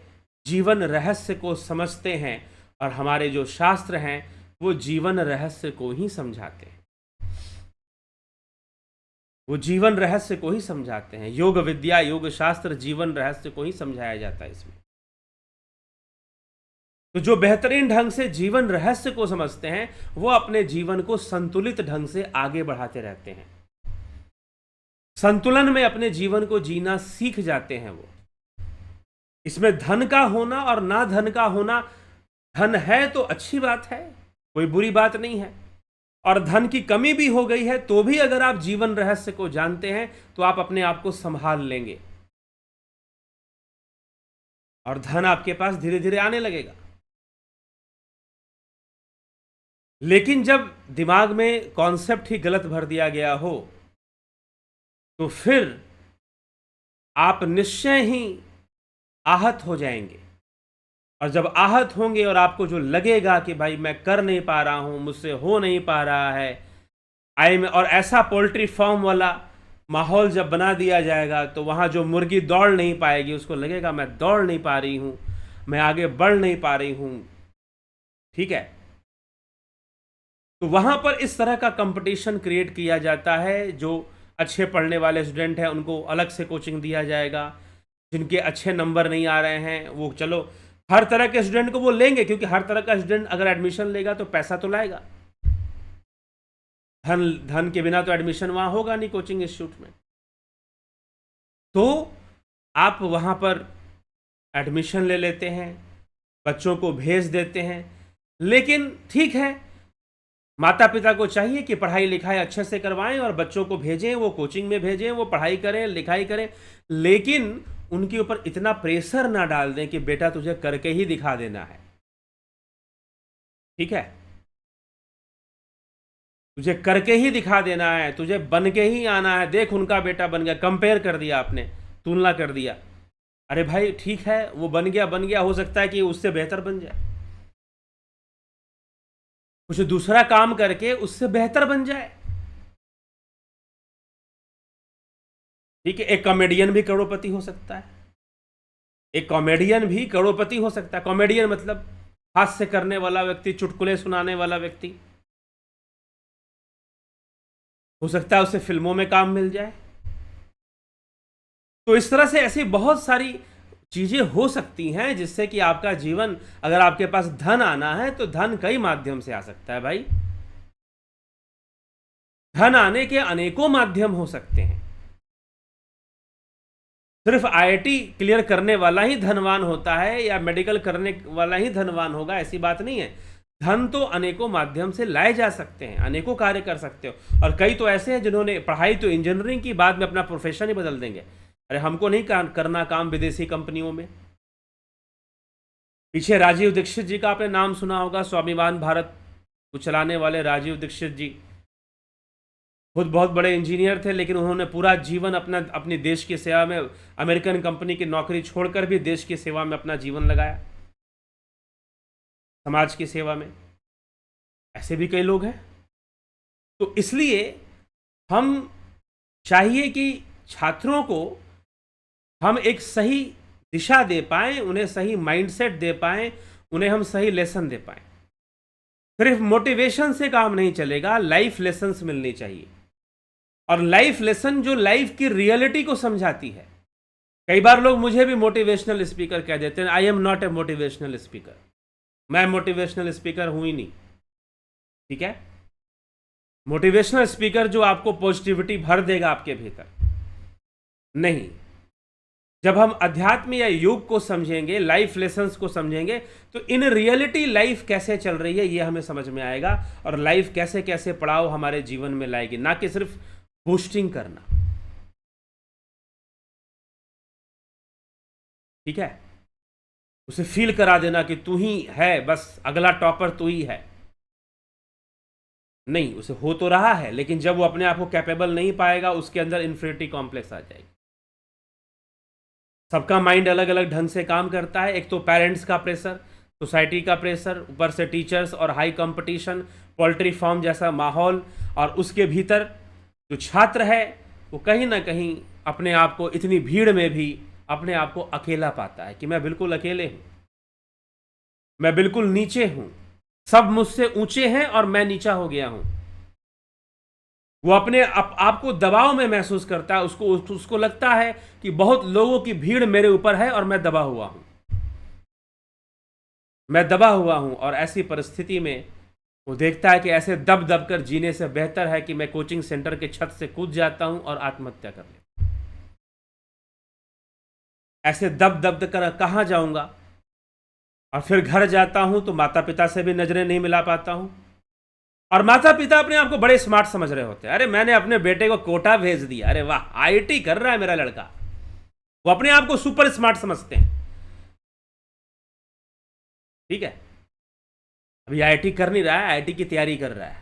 जीवन रहस्य को समझते हैं, और हमारे जो शास्त्र हैं वो जीवन रहस्य को ही समझाते हैं, वो जीवन रहस्य को ही समझाते हैं। योग विद्या, योग शास्त्र जीवन रहस्य को ही समझाया जाता है इसमें। तो जो बेहतरीन ढंग से जीवन रहस्य को समझते हैं, वो अपने जीवन को संतुलित ढंग से आगे बढ़ाते रहते हैं, संतुलन में अपने जीवन को जीना सीख जाते हैं वो। इसमें धन का होना और ना धन का होना, धन है तो अच्छी बात है, कोई बुरी बात नहीं है, और धन की कमी भी हो गई है तो भी अगर आप जीवन रहस्य को जानते हैं तो आप अपने आप को संभाल लेंगे, और धन आपके पास धीरे धीरे आने लगेगा। लेकिन जब दिमाग में कॉन्सेप्ट ही गलत भर दिया गया हो, तो फिर आप निश्चय ही आहत हो जाएंगे। और जब आहत होंगे और आपको जो लगेगा कि भाई मैं कर नहीं पा रहा हूं, मुझसे हो नहीं पा रहा है, और ऐसा पोल्ट्री फार्म वाला माहौल जब बना दिया जाएगा, तो वहां जो मुर्गी दौड़ नहीं पाएगी, उसको लगेगा मैं दौड़ नहीं पा रही हूं, मैं आगे बढ़ नहीं पा रही हूं। ठीक है, तो वहां पर इस तरह का कंपटीशन क्रिएट किया जाता है। जो अच्छे पढ़ने वाले स्टूडेंट हैं उनको अलग से कोचिंग दिया जाएगा, जिनके अच्छे नंबर नहीं आ रहे हैं वो, चलो हर तरह के स्टूडेंट को वो लेंगे, क्योंकि हर तरह का स्टूडेंट अगर एडमिशन लेगा तो पैसा तो लाएगा। धन के बिना तो एडमिशन वहां होगा नहीं कोचिंग इंस्टीट्यूट में। तो आप वहां पर एडमिशन ले लेते हैं, बच्चों को भेज देते हैं। लेकिन ठीक है, माता पिता को चाहिए कि पढ़ाई लिखाई अच्छे से करवाएं और बच्चों को भेजें, वो कोचिंग में भेजें, वो पढ़ाई करें, लिखाई करें, लेकिन उनके ऊपर इतना प्रेशर ना डाल दें कि बेटा तुझे करके ही दिखा देना है। ठीक है, तुझे करके ही दिखा देना है, तुझे बन के ही आना है। देख उनका बेटा बन गया, कंपेयर कर दिया आपने, तुलना कर दिया। अरे भाई ठीक है, वो बन गया, हो सकता है कि उससे बेहतर बन जाए, कुछ दूसरा काम करके उससे बेहतर बन जाए। ठीक है, एक कॉमेडियन भी करोड़पति हो सकता है, एक कॉमेडियन भी करोड़पति हो सकता है। कॉमेडियन मतलब हास्य करने वाला व्यक्ति, चुटकुले सुनाने वाला व्यक्ति, हो सकता है उसे फिल्मों में काम मिल जाए। तो इस तरह से ऐसी बहुत सारी चीजें हो सकती हैं जिससे कि आपका जीवन, अगर आपके पास धन आना है तो धन कई माध्यम से आ सकता है भाई। धन आने के अनेकों माध्यम हो सकते हैं। सिर्फ आईआईटी क्लियर करने वाला ही धनवान होता है या मेडिकल करने वाला ही धनवान होगा, ऐसी बात नहीं है। धन तो अनेकों माध्यम से लाए जा सकते हैं, अनेकों कार्य कर सकते हो। और कई तो ऐसे हैं जिन्होंने पढ़ाई तो इंजीनियरिंग की, बाद में अपना प्रोफेशन ही बदल देंगे। अरे हमको नहीं करना काम विदेशी कंपनियों में। पीछे राजीव दीक्षित जी का आपने नाम सुना होगा, स्वाभिमान भारत को चलाने वाले राजीव दीक्षित जी खुद बहुत बड़े इंजीनियर थे, लेकिन उन्होंने पूरा जीवन अपनी देश की सेवा में, अमेरिकन कंपनी की नौकरी छोड़कर भी देश की सेवा में अपना जीवन लगाया, समाज की सेवा में। ऐसे भी कई लोग हैं। तो इसलिए हम चाहिए कि छात्रों को हम एक सही दिशा दे पाएं, उन्हें सही माइंडसेट दे पाएं, उन्हें हम सही लेसन दे पाएं। सिर्फ मोटिवेशन से काम नहीं चलेगा, लाइफ लेसन्स मिलनी चाहिए। और लाइफ लेसन जो लाइफ की रियलिटी को समझाती है। कई बार लोग मुझे भी मोटिवेशनल स्पीकर कह देते हैं। I am not a motivational speaker. मैं मोटिवेशनल स्पीकर हूं ही नहीं। ठीक है, मोटिवेशनल स्पीकर जो आपको पॉजिटिविटी भर देगा आपके भीतर, नहीं। जब हम अध्यात्म या योग को समझेंगे, लाइफ लेसन्स को समझेंगे, तो इन रियलिटी लाइफ कैसे चल रही है ये हमें समझ में आएगा, और लाइफ कैसे कैसे पड़ाव हमारे जीवन में लाएगी, ना कि सिर्फ बूस्टिंग करना। ठीक है, उसे फील करा देना कि तू ही है, बस अगला टॉपर तू ही है। नहीं, उसे हो तो रहा है, लेकिन जब वो अपने आप को कैपेबल नहीं पाएगा, उसके अंदर इन्फिनिटी कॉम्प्लेक्स आ जाएगी। सबका माइंड अलग अलग ढंग से काम करता है। एक तो पेरेंट्स का प्रेशर, सोसाइटी का प्रेशर, ऊपर से टीचर्स और हाई कंपटीशन, पोल्ट्री फार्म जैसा माहौल, और उसके भीतर जो छात्र है वो कहीं ना कहीं अपने आप को इतनी भीड़ में भी अपने आप को अकेला पाता है कि मैं बिल्कुल अकेले हूं, मैं बिल्कुल नीचे हूं, सब मुझसे ऊंचे हैं और मैं नीचा हो गया हूं। वो अपने आप को दबाव में महसूस करता है। उसको लगता है कि बहुत लोगों की भीड़ मेरे ऊपर है और मैं दबा हुआ हूं, मैं दबा हुआ हूं। और ऐसी परिस्थिति में वो देखता है कि ऐसे दब दब कर जीने से बेहतर है कि मैं कोचिंग सेंटर के छत से कूद जाता हूं और आत्महत्या कर लेता हूं। ऐसे दब दब कर कहां जाऊंगा, और फिर घर जाता हूं तो माता पिता से भी नजरें नहीं मिला पाता हूं। और माता पिता अपने आप को बड़े स्मार्ट समझ रहे होते हैं। अरे मैंने अपने बेटे को कोटा भेज दिया, अरे वाह आईआईटी कर रहा है मेरा लड़का। वो अपने आप को सुपर स्मार्ट समझते हैं। ठीक है, अभी आईआईटी कर नहीं रहा है, आईआईटी की तैयारी कर रहा है।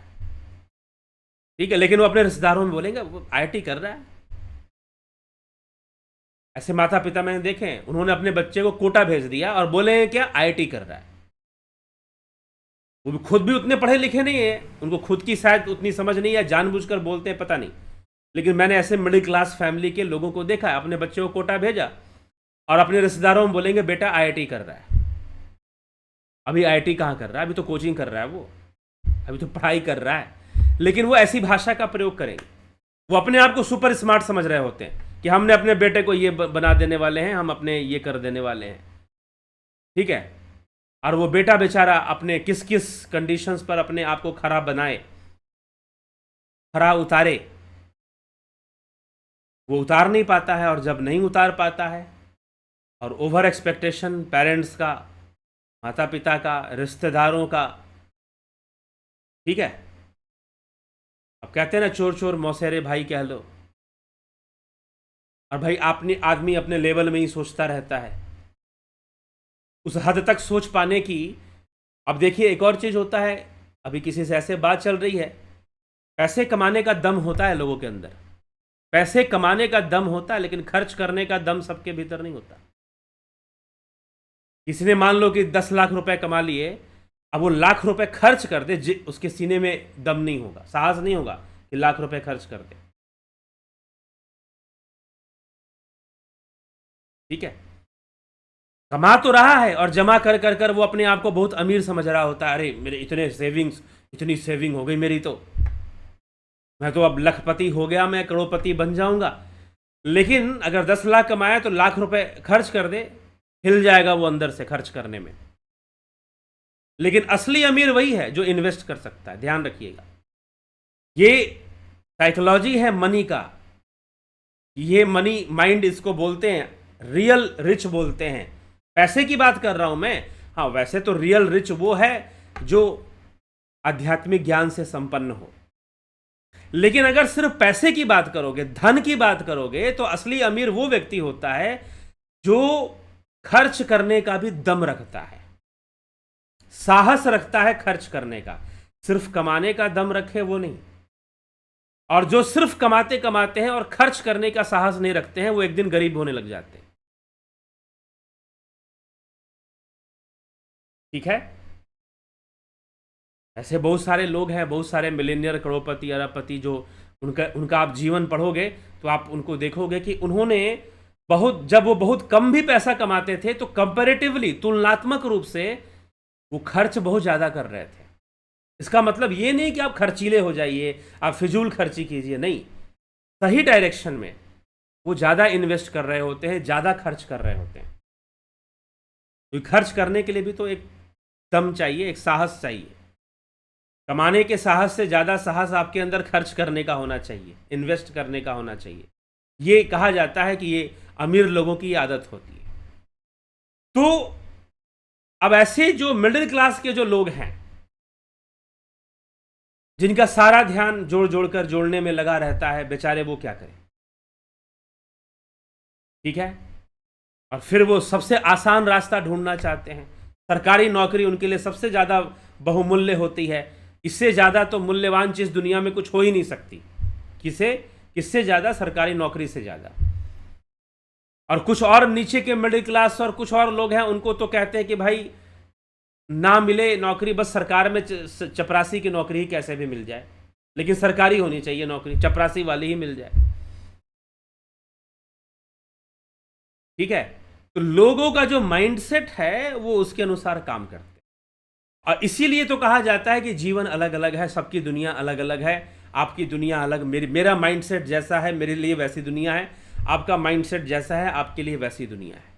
ठीक है, लेकिन वो अपने रिश्तेदारों में बोलेंगे वो आईआईटी कर रहा है। ऐसे माता पिता मैंने देखे हैं, उन्होंने अपने बच्चे को कोटा भेज दिया और बोले क्या आईआईटी कर रहा है। वो भी खुद भी उतने पढ़े लिखे नहीं है, उनको खुद की शायद उतनी समझ नहीं है, जानबूझकर बोलते हैं पता नहीं। लेकिन मैंने ऐसे मिडिल क्लास फैमिली के लोगों को देखा है, अपने बच्चे को कोटा भेजा और अपने रिश्तेदारों में बोलेंगे बेटा आईआईटी कर रहा है। अभी आईआईटी कहाँ कर रहा है, अभी तो कोचिंग कर रहा है, वो अभी तो पढ़ाई कर रहा है। लेकिन वो ऐसी भाषा का प्रयोग करेंगे। वो अपने आप को सुपर स्मार्ट समझ रहे होते हैं कि हमने अपने बेटे को ये बना देने वाले हैं, हम अपने ये कर देने वाले हैं। ठीक है, और वो बेटा बेचारा अपने किस किस कंडीशंस पर अपने आप को खरा बनाए, खरा उतारे, वो उतार नहीं पाता है। और जब नहीं उतार पाता है और ओवर एक्सपेक्टेशन पेरेंट्स का, माता पिता का, रिश्तेदारों का, ठीक है, अब कहते हैं ना, चोर चोर मौसेरे भाई कह लो। और भाई आपने आदमी अपने लेवल में ही सोचता रहता है, उस हद तक सोच पाने की। अब देखिए एक और चीज होता है, अभी किसी से ऐसे बात चल रही है, पैसे कमाने का दम होता है लोगों के अंदर, पैसे कमाने का दम होता है, लेकिन खर्च करने का दम सबके भीतर नहीं होता। किसी ने मान लो कि 10 लाख रुपए कमा लिए, अब वो लाख रुपए खर्च कर दे, उसके सीने में दम नहीं होगा, साहस नहीं होगा कि लाख रुपए खर्च कर दे। ठीक है, कमा तो रहा है और जमा कर कर कर वो अपने आप को बहुत अमीर समझ रहा होता है। अरे मेरे इतने सेविंग्स, इतनी सेविंग हो गई मेरी, तो मैं तो अब लखपति हो गया, मैं करोड़पति बन जाऊंगा। लेकिन अगर 10 लाख कमाया तो लाख रुपए खर्च कर दे, हिल जाएगा वो अंदर से खर्च करने में। लेकिन असली अमीर वही है जो इन्वेस्ट कर सकता है। ध्यान रखिएगा, ये साइकोलॉजी है मनी का, ये मनी माइंड इसको बोलते हैं, रियल रिच बोलते हैं। पैसे की बात कर रहा हूं मैं। हाँ, वैसे तो रियल रिच वो है जो आध्यात्मिक ज्ञान से संपन्न हो, लेकिन अगर सिर्फ पैसे की बात करोगे, धन की बात करोगे, तो असली अमीर वो व्यक्ति होता है जो खर्च करने का भी दम रखता है, साहस रखता है खर्च करने का। सिर्फ कमाने का दम रखे वो नहीं, और जो सिर्फ कमाते कमाते हैं और खर्च करने का साहस नहीं रखते हैं, वो एक दिन गरीब होने लग जाते हैं। ठीक है, ऐसे बहुत सारे लोग हैं, बहुत सारे मिलेनियर, करोड़पति, अरबपति, जो उनका आप जीवन पढ़ोगे तो आप उनको देखोगे कि उन्होंने जब वो बहुत कम भी पैसा कमाते थे तो कंपैरेटिवली, तुलनात्मक रूप से वो खर्च बहुत ज़्यादा कर रहे थे। इसका मतलब ये नहीं कि आप खर्चीले हो जाइए, आप फिजूल खर्ची कीजिए, नहीं, सही डायरेक्शन में वो ज़्यादा इन्वेस्ट कर रहे होते हैं, ज़्यादा खर्च कर रहे होते हैं। तो खर्च करने के लिए भी तो एक दम चाहिए, एक साहस चाहिए। कमाने के साहस से ज़्यादा साहस आपके अंदर खर्च करने का होना चाहिए, इन्वेस्ट करने का होना चाहिए। ये कहा जाता है कि ये अमीर लोगों की आदत होती है। तो अब ऐसे जो मिडिल क्लास के जो लोग हैं, जिनका सारा ध्यान जोड़कर जोड़ने में लगा रहता है, बेचारे वो क्या करें? ठीक है, और फिर वो सबसे आसान रास्ता ढूंढना चाहते हैं। सरकारी नौकरी उनके लिए सबसे ज़्यादा बहुमूल्य होती है। इससे ज़्यादा तो मूल्यवान चीज़ दुनिया में कुछ हो ही नहीं सकती। किससे ज़्यादा? सरकारी नौकरी से ज़्यादा। और कुछ और नीचे के मिडिल क्लास और कुछ और लोग हैं, उनको तो कहते हैं कि भाई ना मिले नौकरी, बस सरकार में चपरासी की नौकरी ही कैसे भी मिल जाए, लेकिन सरकारी होनी चाहिए नौकरी, चपरासी वाली ही मिल जाए। ठीक है, तो लोगों का जो माइंडसेट है वो उसके अनुसार काम करते हैं। और इसीलिए तो कहा जाता है कि जीवन अलग अलग है, सबकी दुनिया अलग अलग है। आपकी दुनिया अलग, मेरा माइंडसेट जैसा है मेरे लिए वैसी दुनिया है, आपका माइंडसेट जैसा है आपके लिए वैसी दुनिया है।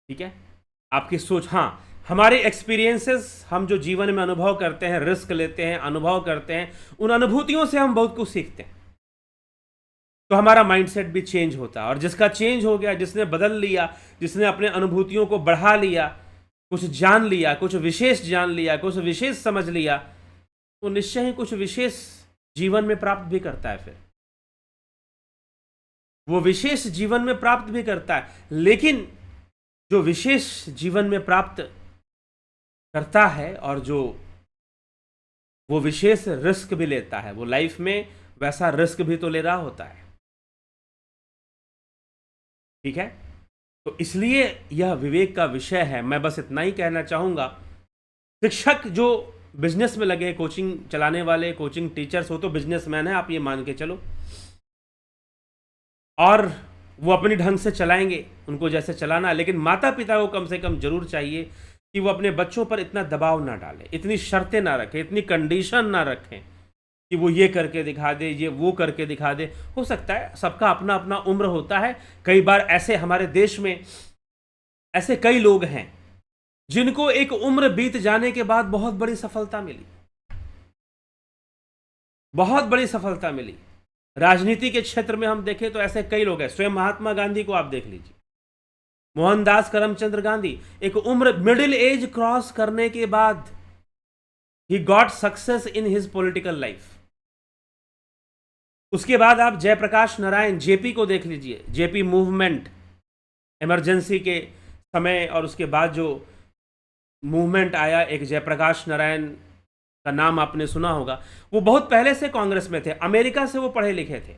ठीक है, आपकी सोच, हाँ, हमारे एक्सपीरियंसेस, हम जो जीवन में अनुभव करते हैं, रिस्क लेते हैं, अनुभव करते हैं, उन अनुभूतियों से हम बहुत कुछ सीखते हैं। तो हमारा माइंडसेट भी चेंज होता है। और जिसका चेंज हो गया, जिसने बदल लिया, जिसने अपने अनुभूतियों को बढ़ा लिया, कुछ जान लिया, कुछ विशेष जान लिया, कुछ विशेष समझ लिया, तो निश्चय ही कुछ विशेष जीवन में प्राप्त भी करता है। फिर वो विशेष जीवन में प्राप्त भी करता है। लेकिन जो विशेष जीवन में प्राप्त करता है और जो वो विशेष रिस्क भी लेता है, वो लाइफ में वैसा रिस्क भी तो ले रहा होता है। ठीक है, तो इसलिए यह विवेक का विषय है। मैं बस इतना ही कहना चाहूंगा। शिक्षक जो बिजनेस में लगे, कोचिंग चलाने वाले, कोचिंग टीचर्स, हो तो बिजनेसमैन है, आप ये मान के चलो, और वो अपनी ढंग से चलाएंगे, उनको जैसे चलाना है। लेकिन माता पिता को कम से कम जरूर चाहिए कि वो अपने बच्चों पर इतना दबाव ना डालें, इतनी शर्तें ना रखें, इतनी कंडीशन ना रखें कि वो ये करके दिखा दे, ये वो करके दिखा दे। हो सकता है, सबका अपना अपना उम्र होता है। कई बार ऐसे हमारे देश में ऐसे कई लोग हैं जिनको एक उम्र बीत जाने के बाद बहुत बड़ी सफलता मिली, बहुत बड़ी सफलता मिली। राजनीति के क्षेत्र में हम देखें तो ऐसे कई लोग हैं। स्वयं महात्मा गांधी को आप देख लीजिए, मोहनदास करमचंद गांधी, एक उम्र, मिडिल एज क्रॉस करने के बाद he got success in his political life. उसके बाद आप जयप्रकाश नारायण जेपी को देख लीजिए, जेपी मूवमेंट, इमरजेंसी के समय और उसके बाद जो मूवमेंट आया, एक जयप्रकाश नारायण का नाम आपने सुना होगा। वो बहुत पहले से कांग्रेस में थे, अमेरिका से वो पढ़े लिखे थे,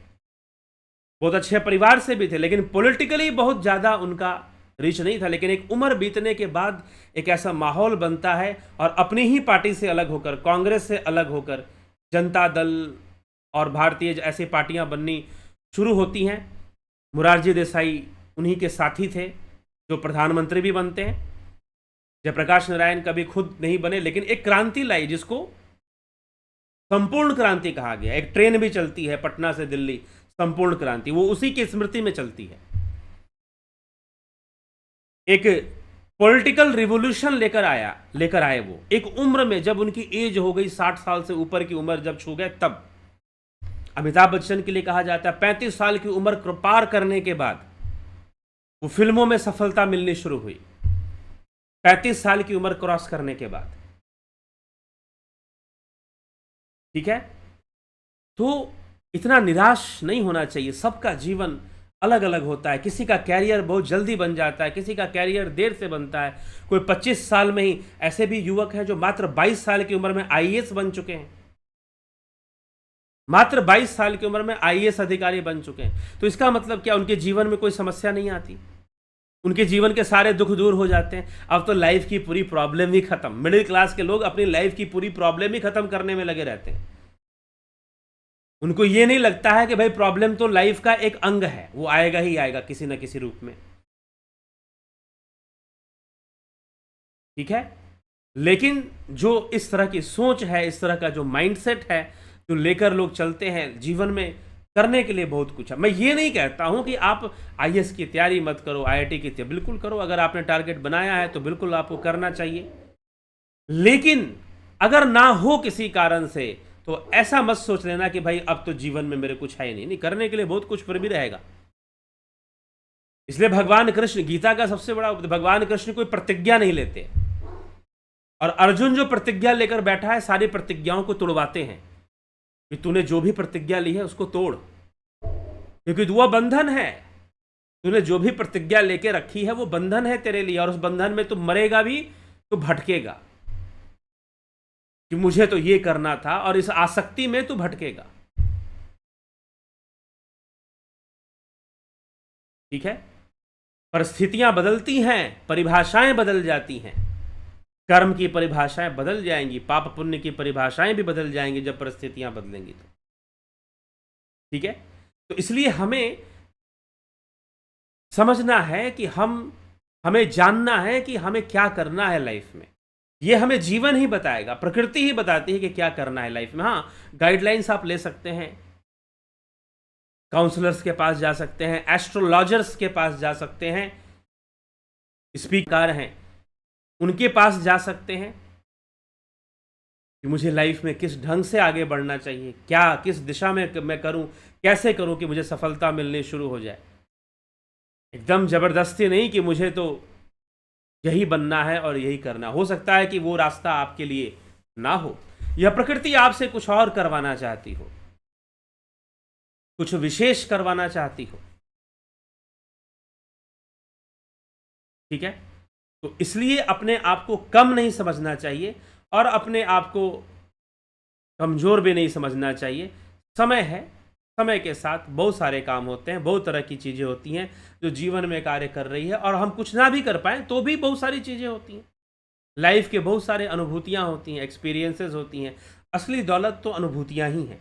बहुत अच्छे परिवार से भी थे, लेकिन पॉलिटिकली बहुत ज़्यादा उनका रीच नहीं था। लेकिन एक उम्र बीतने के बाद एक ऐसा माहौल बनता है और अपनी ही पार्टी से अलग होकर, कांग्रेस से अलग होकर जनता दल और भारतीय ऐसी पार्टियां बननी शुरू होती हैं। मुरारजी देसाई उन्हीं के साथी थे जो प्रधानमंत्री भी बनते हैं। जयप्रकाश नारायण कभी खुद नहीं बने, लेकिन एक क्रांति लाई जिसको संपूर्ण क्रांति कहा गया। एक ट्रेन भी चलती है पटना से दिल्ली, संपूर्ण क्रांति, वो उसी की स्मृति में चलती है। एक पॉलिटिकल रिवॉल्यूशन लेकर आए वो एक उम्र में, जब उनकी एज हो गई 60 साल से ऊपर की उम्र जब छू गए, तब अमिताभ बच्चन के लिए कहा जाता है 35 साल की उम्र पार करने के बाद वो फिल्मों में सफलता मिलनी शुरू हुई। 35 साल की उम्र क्रॉस करने के बाद, ठीक है। तो इतना निराश नहीं होना चाहिए। सबका जीवन अलग अलग होता है। किसी का कैरियर बहुत जल्दी बन जाता है, किसी का कैरियर देर से बनता है। कोई 25 साल में ही, ऐसे भी युवक हैं जो मात्र 22 साल की उम्र में आईएएस बन चुके हैं, मात्र 22 साल की उम्र में आईएएस अधिकारी बन चुके हैं। तो इसका मतलब क्या, उनके जीवन में कोई समस्या नहीं आती, उनके जीवन के सारे दुख दूर हो जाते हैं। अब तो लाइफ की पूरी प्रॉब्लम ही खत्म। मिडिल क्लास के लोग अपनी लाइफ की पूरी प्रॉब्लम ही खत्म करने में लगे रहते हैं। उनको ये नहीं लगता है कि भाई प्रॉब्लम तो लाइफ का एक अंग है, वो आएगा ही आएगा किसी न किसी रूप में, ठीक है। लेकिन जो इस तरह की सोच है, इस तरह का जो माइंडसेट है जो लेकर लोग चलते हैं, जीवन में करने के लिए बहुत कुछ है। मैं ये नहीं कहता हूं कि आप आईएएस की तैयारी मत करो, आईआईटी की तैयारी बिल्कुल करो। अगर आपने टारगेट बनाया है तो बिल्कुल आपको करना चाहिए। लेकिन अगर ना हो किसी कारण से, तो ऐसा मत सोच लेना कि भाई अब तो जीवन में मेरे कुछ है नहीं। करने के लिए बहुत कुछ फिर भी रहेगा। इसलिए भगवान कृष्ण, गीता का सबसे बड़ा, भगवान कृष्ण कोई प्रतिज्ञा नहीं लेते, और अर्जुन जो प्रतिज्ञा लेकर बैठा है, सारी प्रतिज्ञाओं को तोड़वाते हैं कि तूने जो भी प्रतिज्ञा ली है उसको तोड़, क्योंकि वह बंधन है। तूने जो भी प्रतिज्ञा लेके रखी है वो बंधन है तेरे लिए, और उस बंधन में तू मरेगा भी तो भटकेगा कि मुझे तो ये करना था, और इस आसक्ति में तू भटकेगा, ठीक है। परिस्थितियां बदलती हैं, परिभाषाएं बदल जाती हैं, कर्म की परिभाषाएं बदल जाएंगी, पाप पुण्य की परिभाषाएं भी बदल जाएंगी जब परिस्थितियां बदलेंगी तो, ठीक है। तो इसलिए हमें समझना है कि हमें जानना है कि हमें क्या करना है लाइफ में। ये हमें जीवन ही बताएगा, प्रकृति ही बताती है कि क्या करना है लाइफ में। हाँ, गाइडलाइंस आप ले सकते हैं, काउंसलर्स के पास जा सकते हैं, एस्ट्रोलॉजर्स के पास जा सकते हैं, स्पीकर हैं उनके पास जा सकते हैं कि मुझे लाइफ में किस ढंग से आगे बढ़ना चाहिए, क्या किस दिशा में मैं करूं, कैसे करूं कि मुझे सफलता मिलनी शुरू हो जाए। एकदम जबरदस्ती नहीं कि मुझे तो यही बनना है और यही करना। हो सकता है कि वो रास्ता आपके लिए ना हो, या प्रकृति आपसे कुछ और करवाना चाहती हो, कुछ विशेष करवाना चाहती हो, ठीक है। तो इसलिए अपने आप को कम नहीं समझना चाहिए और अपने आप को कमजोर भी नहीं समझना चाहिए। समय है, समय के साथ बहुत सारे काम होते हैं, बहुत तरह की चीज़ें होती हैं जो जीवन में कार्य कर रही है, और हम कुछ ना भी कर पाएँ तो भी बहुत सारी चीज़ें होती हैं। लाइफ के बहुत सारे अनुभूतियाँ होती हैं, एक्सपीरियंसेस होती हैं। असली दौलत तो अनुभूतियाँ ही हैं।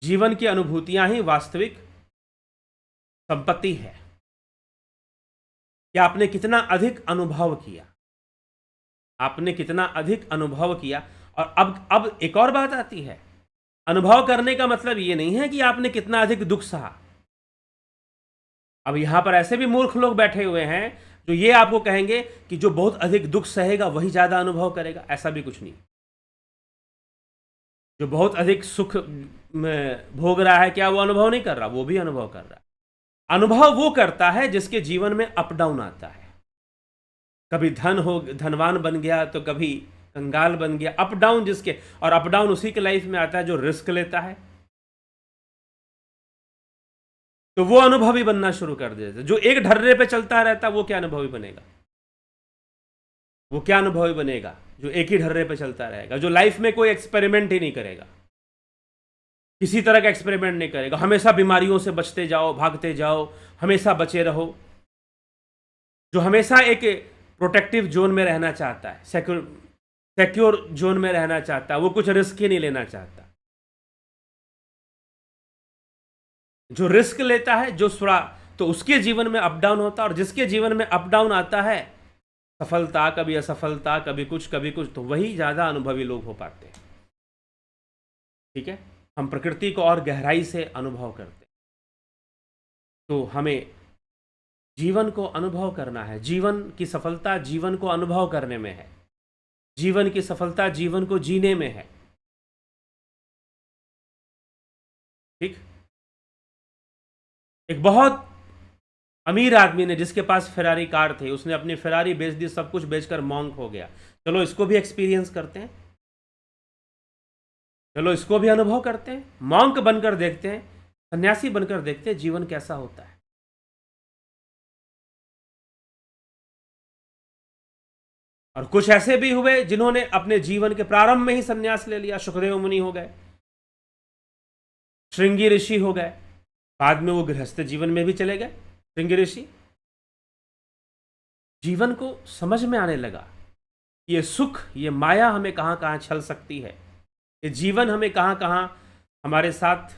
जीवन की अनुभूतियाँ ही वास्तविक संपत्ति है। कि आपने कितना अधिक अनुभव किया, आपने कितना अधिक अनुभव किया। और अब एक और बात आती है, अनुभव करने का मतलब ये नहीं है कि आपने कितना अधिक दुख सहा। अब यहां पर ऐसे भी मूर्ख लोग बैठे हुए हैं जो ये आपको कहेंगे कि जो बहुत अधिक दुख सहेगा वही ज्यादा अनुभव करेगा। ऐसा भी कुछ नहीं। जो बहुत अधिक सुख भोग रहा है, क्या वो अनुभव नहीं कर रहा? वो भी अनुभव कर रहा है। अनुभव वो करता है जिसके जीवन में अप डाउन आता है। कभी धनवान बन गया तो कभी कंगाल बन गया। अप डाउन जिसके, और अप डाउन उसी के लाइफ में आता है जो रिस्क लेता है, तो वो अनुभवी बनना शुरू कर देता। जो एक ढर्रे पे चलता रहता वो क्या अनुभवी बनेगा? वो क्या अनुभवी बनेगा जो एक ही ढर्रे पे चलता रहेगा, जो लाइफ में कोई एक्सपेरिमेंट ही नहीं करेगा, किसी तरह का एक्सपेरिमेंट नहीं करेगा, हमेशा बीमारियों से बचते जाओ, भागते जाओ, हमेशा बचे रहो, जो हमेशा एक प्रोटेक्टिव जोन में रहना चाहता है, सिक्योर जोन में रहना चाहता है, वो कुछ रिस्क ही नहीं लेना चाहता। जो रिस्क लेता है, जो थोड़ा, तो उसके जीवन में अप डाउन होता है। और जिसके जीवन में अप डाउन आता है, सफलता कभी असफलता, कभी कुछ कभी कुछ, तो वही ज़्यादा अनुभवी लोग हो पाते हैं। ठीक है, हम प्रकृति को और गहराई से अनुभव करते हैं। तो हमें जीवन को अनुभव करना है। जीवन की सफलता जीवन को अनुभव करने में है, जीवन की सफलता जीवन को जीने में है। ठीक, एक बहुत अमीर आदमी ने, जिसके पास फेरारी कार थे, उसने अपनी फेरारी बेच दी, सब कुछ बेचकर मॉन्क हो गया। चलो इसको भी एक्सपीरियंस करते हैं, चलो इसको भी अनुभव करते हैं, मॉन्क बनकर देखते हैं, सन्यासी बनकर देखते हैं जीवन कैसा होता है। और कुछ ऐसे भी हुए जिन्होंने अपने जीवन के प्रारंभ में ही सन्यास ले लिया। सुखदेव मुनि हो गए, श्रृंगी ऋषि हो गए, बाद में वो गृहस्थ जीवन में भी चले गए। श्रृंगी ऋषि, जीवन को समझ में आने लगा, ये सुख, ये माया हमें कहाँ कहाँ छल सकती है, ये जीवन हमें कहाँ कहाँ हमारे साथ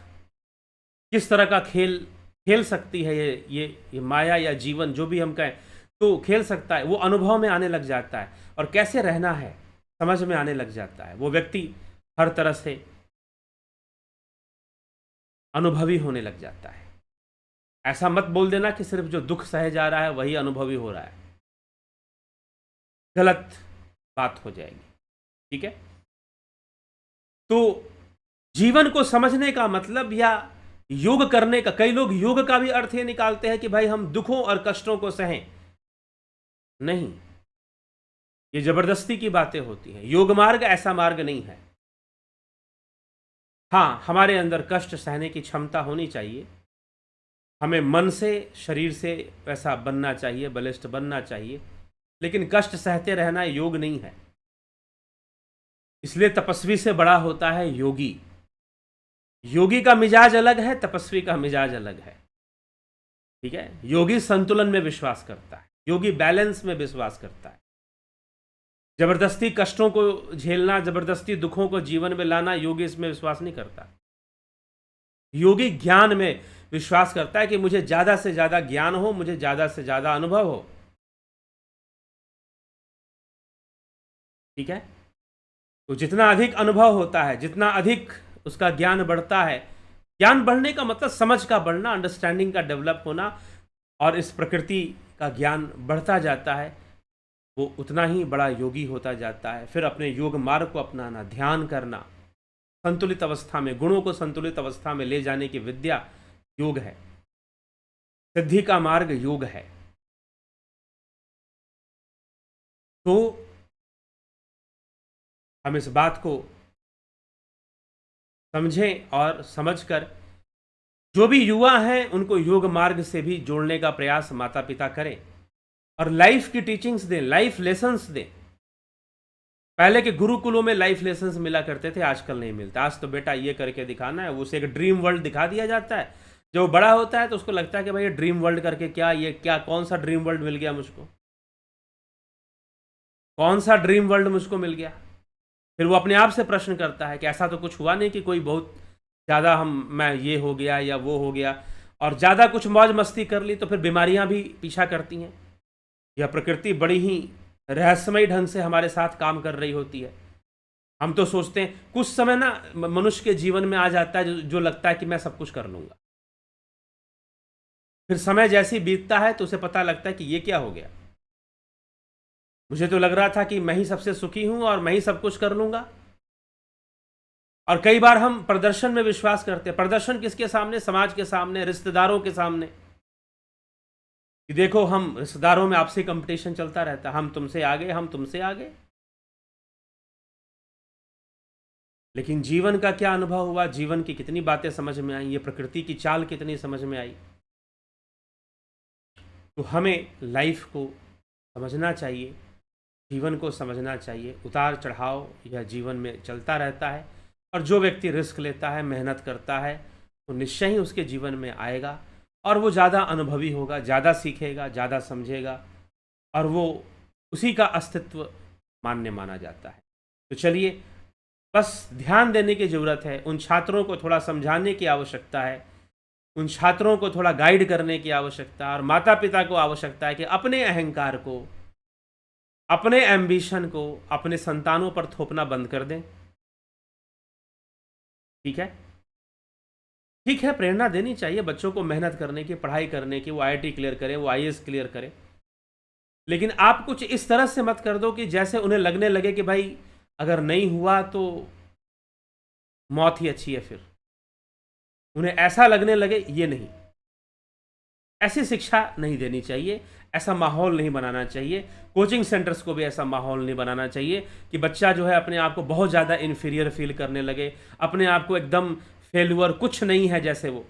किस तरह का खेल खेल सकती है, ये माया या जीवन जो भी हम कहें तो खेल सकता है। वो अनुभव में आने लग जाता है, और कैसे रहना है समझ में आने लग जाता है। वो व्यक्ति हर तरह से अनुभवी होने लग जाता है। ऐसा मत बोल देना कि सिर्फ जो दुख सहे जा रहा है वही अनुभवी हो रहा है, गलत बात हो जाएगी। ठीक है, तो जीवन को समझने का मतलब, या योग करने का, कई लोग योग का भी अर्थ ये निकालते हैं कि भाई हम दुखों और कष्टों को सहें। नहीं, ये जबरदस्ती की बातें होती हैं। योग मार्ग ऐसा मार्ग नहीं है। हाँ, हमारे अंदर कष्ट सहने की क्षमता होनी चाहिए, हमें मन से शरीर से वैसा बनना चाहिए, बलिष्ठ बनना चाहिए, लेकिन कष्ट सहते रहना योग नहीं है। इसलिए तपस्वी से बड़ा होता है योगी। योगी का मिजाज अलग है, तपस्वी का मिजाज अलग है। ठीक है, योगी संतुलन में विश्वास करता है, योगी बैलेंस में विश्वास करता है। जबरदस्ती कष्टों को झेलना, जबरदस्ती दुखों को जीवन में लाना, योगी इसमें विश्वास नहीं करता। योगी ज्ञान में विश्वास करता है कि मुझे ज्यादा से ज्यादा ज्ञान हो, मुझे ज्यादा से ज्यादा अनुभव हो। ठीक है, तो जितना अधिक अनुभव होता है, जितना अधिक उसका ज्ञान बढ़ता है, ज्ञान बढ़ने का मतलब समझ का बढ़ना, अंडरस्टैंडिंग का डेवलप होना, और इस प्रकृति का ज्ञान बढ़ता जाता है, वो उतना ही बड़ा योगी होता जाता है। फिर अपने योग मार्ग को अपनाना, ध्यान करना, संतुलित अवस्था में, गुणों को संतुलित अवस्था में ले जाने की विद्या योग है। सिद्धि का मार्ग योग है। तो हम इस बात को समझें, और समझकर जो भी युवा हैं उनको योग मार्ग से भी जोड़ने का प्रयास माता पिता करें, और लाइफ की टीचिंग्स दें, लाइफ लेसन्स दें। पहले के गुरुकुलों में लाइफ लेसन्स मिला करते थे, आजकल नहीं मिलता। आज तो बेटा ये करके दिखाना है, उसे एक ड्रीम वर्ल्ड दिखा दिया जाता है। जब बड़ा होता है तो उसको लगता है कि भाई ये ड्रीम वर्ल्ड करके क्या, ये क्या, कौन सा ड्रीम वर्ल्ड मिल गया मुझको, कौन सा ड्रीम वर्ल्ड मुझको मिल गया। फिर वो अपने आप से प्रश्न करता है कि ऐसा तो कुछ हुआ नहीं कि कोई बहुत ज़्यादा मैं ये हो गया या वो हो गया, और ज़्यादा कुछ मौज मस्ती कर ली तो फिर बीमारियां भी पीछा करती हैं। यह प्रकृति बड़ी ही रहस्यमयी ढंग से हमारे साथ काम कर रही होती है। हम तो सोचते हैं, कुछ समय ना मनुष्य के जीवन में आ जाता है जो लगता है कि मैं सब कुछ कर लूँगा। फिर समय जैसे ही बीतता है तो उसे पता लगता है कि ये क्या हो गया, मुझे तो लग रहा था कि मैं ही सबसे सुखी हूं और मैं ही सब कुछ कर लूंगा। और कई बार हम प्रदर्शन में विश्वास करते हैं। प्रदर्शन किसके सामने? समाज के सामने, रिश्तेदारों के सामने, कि देखो हम रिश्तेदारों में आपसी कंपटीशन चलता रहता है, हम तुमसे आगे, हम तुमसे आगे। लेकिन जीवन का क्या अनुभव हुआ, जीवन की कितनी बातें समझ में आई, ये प्रकृति की चाल कितनी समझ में आई। तो हमें लाइफ को समझना चाहिए, जीवन को समझना चाहिए। उतार चढ़ाव यह जीवन में चलता रहता है, और जो व्यक्ति रिस्क लेता है, मेहनत करता है, तो निश्चय ही उसके जीवन में आएगा, और वो ज़्यादा अनुभवी होगा, ज़्यादा सीखेगा, ज़्यादा समझेगा, और वो उसी का अस्तित्व मान्य माना जाता है। तो चलिए, बस ध्यान देने की ज़रूरत है, उन छात्रों को थोड़ा समझाने की आवश्यकता है, उन छात्रों को थोड़ा गाइड करने की आवश्यकता है, और माता पिता को आवश्यकता है कि अपने अहंकार को, अपने एम्बिशन को अपने संतानों पर थोपना बंद कर दें। ठीक है, ठीक है, प्रेरणा देनी चाहिए बच्चों को मेहनत करने की, पढ़ाई करने की, वो आईआईटी क्लियर करें, वो आईएएस क्लियर करें। लेकिन आप कुछ इस तरह से मत कर दो कि जैसे उन्हें लगने लगे कि भाई अगर नहीं हुआ तो मौत ही अच्छी है। फिर उन्हें ऐसा लगने लगे, ये नहीं, ऐसी शिक्षा नहीं देनी चाहिए, ऐसा माहौल नहीं बनाना चाहिए। कोचिंग सेंटर्स को भी ऐसा माहौल नहीं बनाना चाहिए कि बच्चा जो है अपने आप को बहुत ज़्यादा इन्फीरियर फील करने लगे, अपने आप को एकदम फेल्यूअर, कुछ नहीं है, जैसे वो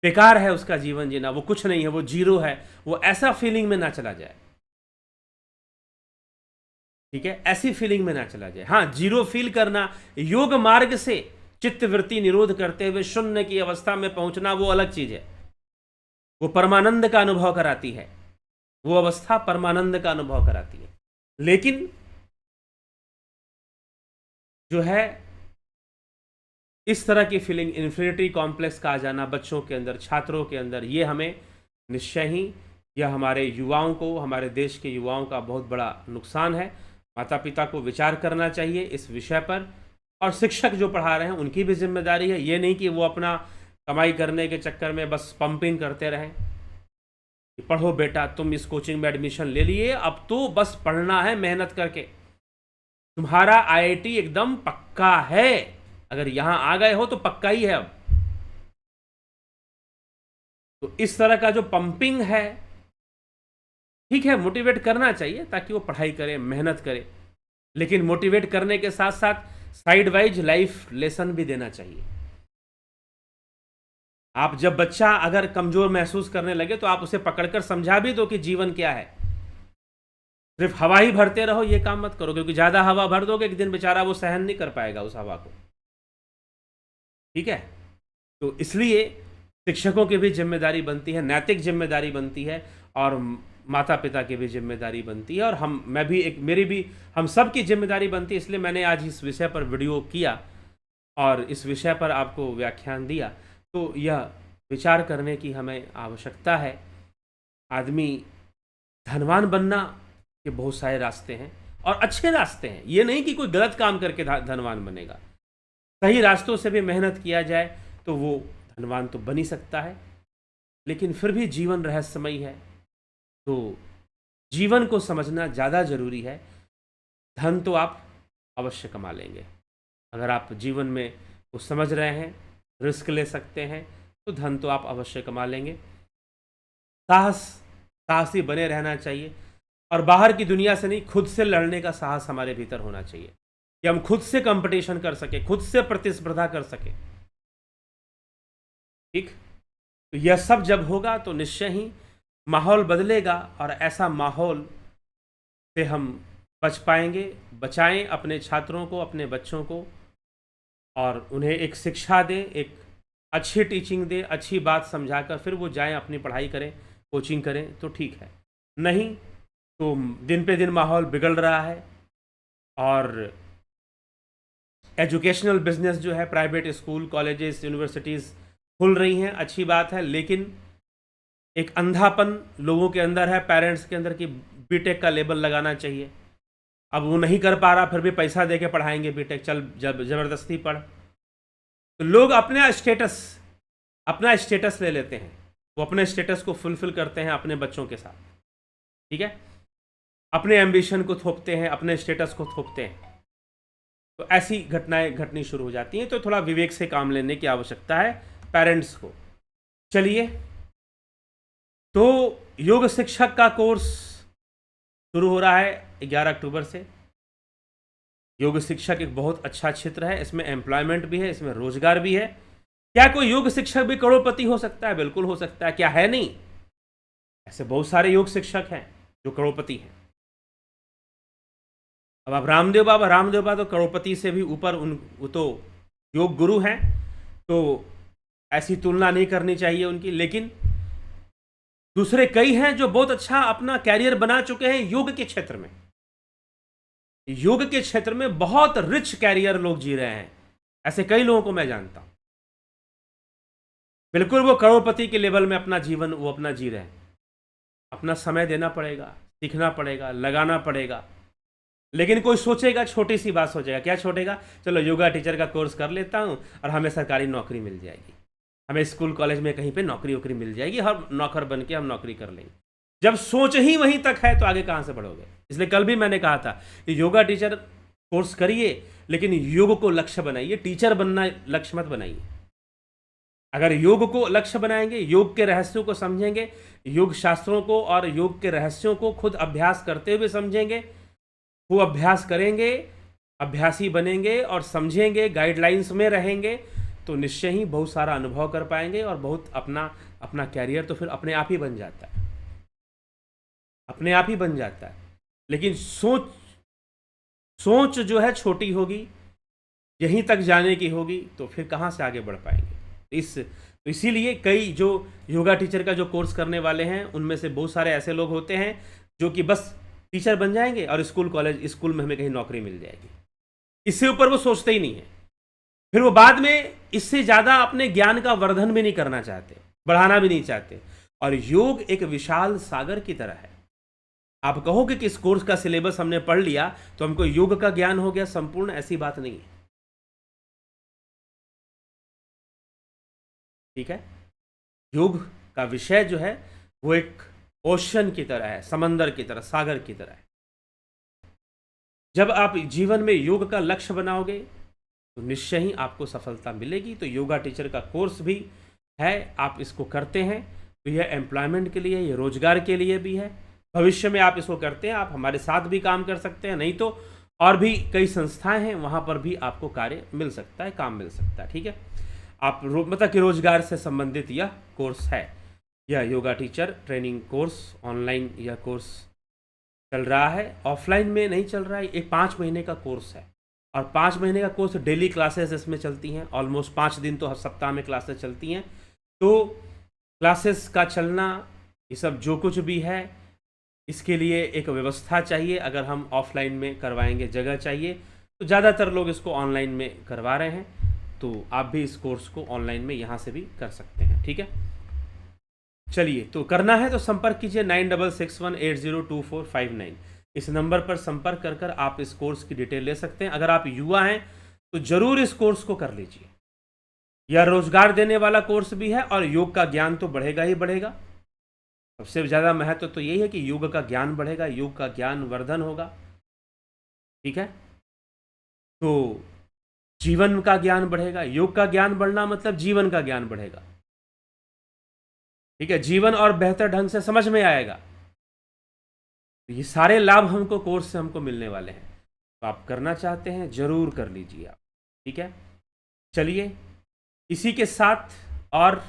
बेकार है उसका जीवन जीना, वो कुछ नहीं है, वो जीरो है, वो ऐसा फीलिंग में ना चला जाए। ठीक है, ऐसी फीलिंग में ना चला जाए। हाँ, जीरो फील करना, योग मार्ग से चित्तवृत्ति निरोध करते हुए शून्य की अवस्था में पहुंचना, वो अलग चीज है। वो परमानंद का अनुभव कराती है, वो अवस्था परमानंद का अनुभव कराती है। लेकिन जो है इस तरह की फीलिंग, इन्फीरियरिटी कॉम्प्लेक्स का आ जाना बच्चों के अंदर, छात्रों के अंदर, ये हमें निश्चय ही, यह हमारे युवाओं को, हमारे देश के युवाओं का बहुत बड़ा नुकसान है। माता पिता को विचार करना चाहिए इस विषय पर, और शिक्षक जो पढ़ा रहे हैं उनकी भी जिम्मेदारी है। ये नहीं कि वो अपना कमाई करने के चक्कर में बस पंपिंग करते रहें कि पढ़ो बेटा, तुम इस कोचिंग में एडमिशन ले लिए, अब तो बस पढ़ना है मेहनत करके, तुम्हारा आईआईटी एकदम पक्का है, अगर यहां आ गए हो तो पक्का ही है। अब तो इस तरह का जो पंपिंग है, ठीक है, मोटिवेट करना चाहिए ताकि वो पढ़ाई करे, मेहनत करे, लेकिन मोटिवेट करने के साथ साथ साइड वाइज लाइफ लेसन भी देना चाहिए। आप जब बच्चा अगर कमजोर महसूस करने लगे तो आप उसे पकड़कर समझा भी दो कि जीवन क्या है। सिर्फ हवा ही भरते रहो, ये काम मत करो, क्योंकि ज्यादा हवा भर दोगे एक दिन बेचारा वो सहन नहीं कर पाएगा उस हवा को। ठीक है, तो इसलिए शिक्षकों की भी जिम्मेदारी बनती है, नैतिक जिम्मेदारी बनती है, और माता पिता की भी जिम्मेदारी बनती है, और मैं भी मेरी भी, हम सब की जिम्मेदारी बनती है। इसलिए मैंने आज इस विषय पर वीडियो किया और इस विषय पर आपको व्याख्यान दिया। तो यह विचार करने की हमें आवश्यकता है। आदमी धनवान बनना के बहुत सारे रास्ते हैं, और अच्छे रास्ते हैं, ये नहीं कि कोई गलत काम करके धनवान बनेगा। सही रास्तों से भी मेहनत किया जाए तो वो धनवान तो बन ही सकता है, लेकिन फिर भी जीवन रहस्यमयी है, तो जीवन को समझना ज़्यादा जरूरी है। धन तो आप अवश्य कमा लेंगे, अगर आप जीवन में वो समझ रहे हैं, रिस्क ले सकते हैं, तो धन तो आप अवश्य कमा लेंगे। साहसी बने रहना चाहिए, और बाहर की दुनिया से नहीं, खुद से लड़ने का साहस हमारे भीतर होना चाहिए कि हम खुद से कंपटीशन कर सके, खुद से प्रतिस्पर्धा कर सके। ठीक, तो यह सब जब होगा तो निश्चय ही माहौल बदलेगा, और ऐसा माहौल से हम बच पाएंगे। बचाएं अपने छात्रों को, अपने बच्चों को, और उन्हें एक शिक्षा दें, एक अच्छी टीचिंग दें, अच्छी बात समझाकर फिर वो जाएं, अपनी पढ़ाई करें, कोचिंग करें, तो ठीक है। नहीं तो दिन पे दिन माहौल बिगड़ रहा है, और एजुकेशनल बिजनेस जो है, प्राइवेट स्कूल, कॉलेजेस, यूनिवर्सिटीज़ खुल रही हैं, अच्छी बात है, लेकिन एक अंधापन लोगों के अंदर है, पेरेंट्स के अंदर, कि बीटेक का लेबल लगाना चाहिए। अब वो नहीं कर पा रहा, फिर भी पैसा दे के पढ़ाएंगे बीटेक, चल जब ज़बरदस्ती पढ़। तो लोग अपना स्टेटस ले लेते हैं, वो अपने स्टेटस को फुलफिल करते हैं अपने बच्चों के साथ। ठीक है, अपने एम्बिशन को थोपते हैं, अपने स्टेटस को थोपते हैं, तो ऐसी घटनाएं घटनी शुरू हो जाती हैं। तो थोड़ा विवेक से काम लेने की आवश्यकता है पेरेंट्स को। चलिए, तो योग शिक्षक का कोर्स शुरू हो रहा है 11 अक्टूबर से। योग शिक्षक एक बहुत अच्छा क्षेत्र है, इसमें एम्प्लॉयमेंट भी है, इसमें रोजगार भी है। क्या कोई योग शिक्षक भी करोड़पति हो सकता है? बिल्कुल हो सकता है। क्या है नहीं? ऐसे बहुत सारे योग शिक्षक हैं जो करोड़पति हैं। अब आप रामदेव बाबा तो करोड़पति से भी ऊपर, वो तो योग गुरु हैं, तो ऐसी तुलना नहीं करनी चाहिए उनकी। लेकिन दूसरे कई हैं जो बहुत अच्छा अपना कैरियर बना चुके हैं योग के क्षेत्र में। योग के क्षेत्र में बहुत रिच कैरियर लोग जी रहे हैं। ऐसे कई लोगों को मैं जानता हूं। बिल्कुल वो करोड़पति के लेवल में अपना जीवन वो अपना जी रहे हैं। अपना समय देना पड़ेगा, सीखना पड़ेगा, लगाना पड़ेगा। लेकिन कोई सोचेगा, छोटी सी बात सोचेगा। क्या छोटेगा? चलो योगा टीचर का कोर्स कर लेता हूं और हमें सरकारी नौकरी मिल जाएगी, हमें स्कूल कॉलेज में कहीं पे नौकरी वोकरी मिल जाएगी, हर नौकर बन के हम नौकरी कर लेंगे। जब सोच ही वहीं तक है तो आगे कहां से बढ़ोगे? इसलिए कल भी मैंने कहा था कि योगा टीचर कोर्स करिए, लेकिन योग को लक्ष्य बनाइए। टीचर बनना लक्ष्य मत बनाइए। अगर योग को लक्ष्य बनाएंगे, योग के रहस्यों को समझेंगे, योग शास्त्रों को और योग के रहस्यों को खुद अभ्यास करते हुए समझेंगे, वो अभ्यास करेंगे, अभ्यासी बनेंगे और समझेंगे, गाइडलाइंस में रहेंगे, तो निश्चय ही बहुत सारा अनुभव कर पाएंगे और बहुत अपना कैरियर तो फिर अपने आप ही बन जाता है, अपने आप ही बन जाता है। लेकिन सोच जो है छोटी होगी, यहीं तक जाने की होगी, तो फिर कहाँ से आगे बढ़ पाएंगे? तो इसीलिए कई जो योगा टीचर का जो कोर्स करने वाले हैं, उनमें से बहुत सारे ऐसे लोग होते हैं जो कि बस टीचर बन जाएंगे और स्कूल में हमें कहीं नौकरी मिल जाएगी, इससे ऊपर वो सोचते ही नहीं है। फिर वो बाद में इससे ज़्यादा अपने ज्ञान का वर्धन भी नहीं करना चाहते, बढ़ाना भी नहीं चाहते। और योग एक विशाल सागर की तरह है। आप कहोगे कि इस कोर्स का सिलेबस हमने पढ़ लिया तो हमको योग का ज्ञान हो गया संपूर्ण, ऐसी बात नहीं है। ठीक है? योग का विषय जो है वो एक ओशन की तरह है, समंदर की तरह, सागर की तरह है। जब आप जीवन में योग का लक्ष्य बनाओगे तो निश्चय ही आपको सफलता मिलेगी। तो योगा टीचर का कोर्स भी है, आप इसको करते हैं तो यह एम्प्लॉयमेंट के लिए, ये रोजगार के लिए भी है। भविष्य में आप इसको करते हैं, आप हमारे साथ भी काम कर सकते हैं, नहीं तो और भी कई संस्थाएं हैं, वहाँ पर भी आपको कार्य मिल सकता है, काम मिल सकता है। ठीक है? आप मतलब कि रोजगार से संबंधित यह कोर्स है, यह yoga teacher training course. Online यह कोर्स चल रहा है, ऑफलाइन में नहीं चल रहा है। एक 5 महीने का कोर्स है और 5 महीने का कोर्स, डेली क्लासेस इसमें चलती हैं। ऑलमोस्ट 5 दिन तो हर सप्ताह में क्लासेस चलती हैं। तो क्लासेस का चलना, ये सब जो कुछ भी है, इसके लिए एक व्यवस्था चाहिए। अगर हम ऑफलाइन में करवाएंगे, जगह चाहिए, तो ज़्यादातर लोग इसको ऑनलाइन में करवा रहे हैं। तो आप भी इस कोर्स को ऑनलाइन में यहाँ से भी कर सकते हैं। ठीक है? चलिए, तो करना है तो संपर्क कीजिए 9661802459। इस नंबर पर संपर्क कर कर आप इस कोर्स की डिटेल ले सकते हैं। अगर आप युवा हैं तो जरूर इस कोर्स को कर लीजिए। यह रोजगार देने वाला कोर्स भी है और योग का ज्ञान तो बढ़ेगा ही बढ़ेगा। सबसे ज़्यादा महत्व तो यही है कि योग का ज्ञान बढ़ेगा, योग का ज्ञान वर्धन होगा। ठीक है? तो जीवन का ज्ञान बढ़ेगा। योग का ज्ञान बढ़ना मतलब जीवन का ज्ञान बढ़ेगा। ठीक है? जीवन और बेहतर ढंग से समझ में आएगा। ये सारे लाभ हमको कोर्स से हमको मिलने वाले हैं। तो आप करना चाहते हैं, जरूर कर लीजिए आप। ठीक है? चलिए, इसी के साथ और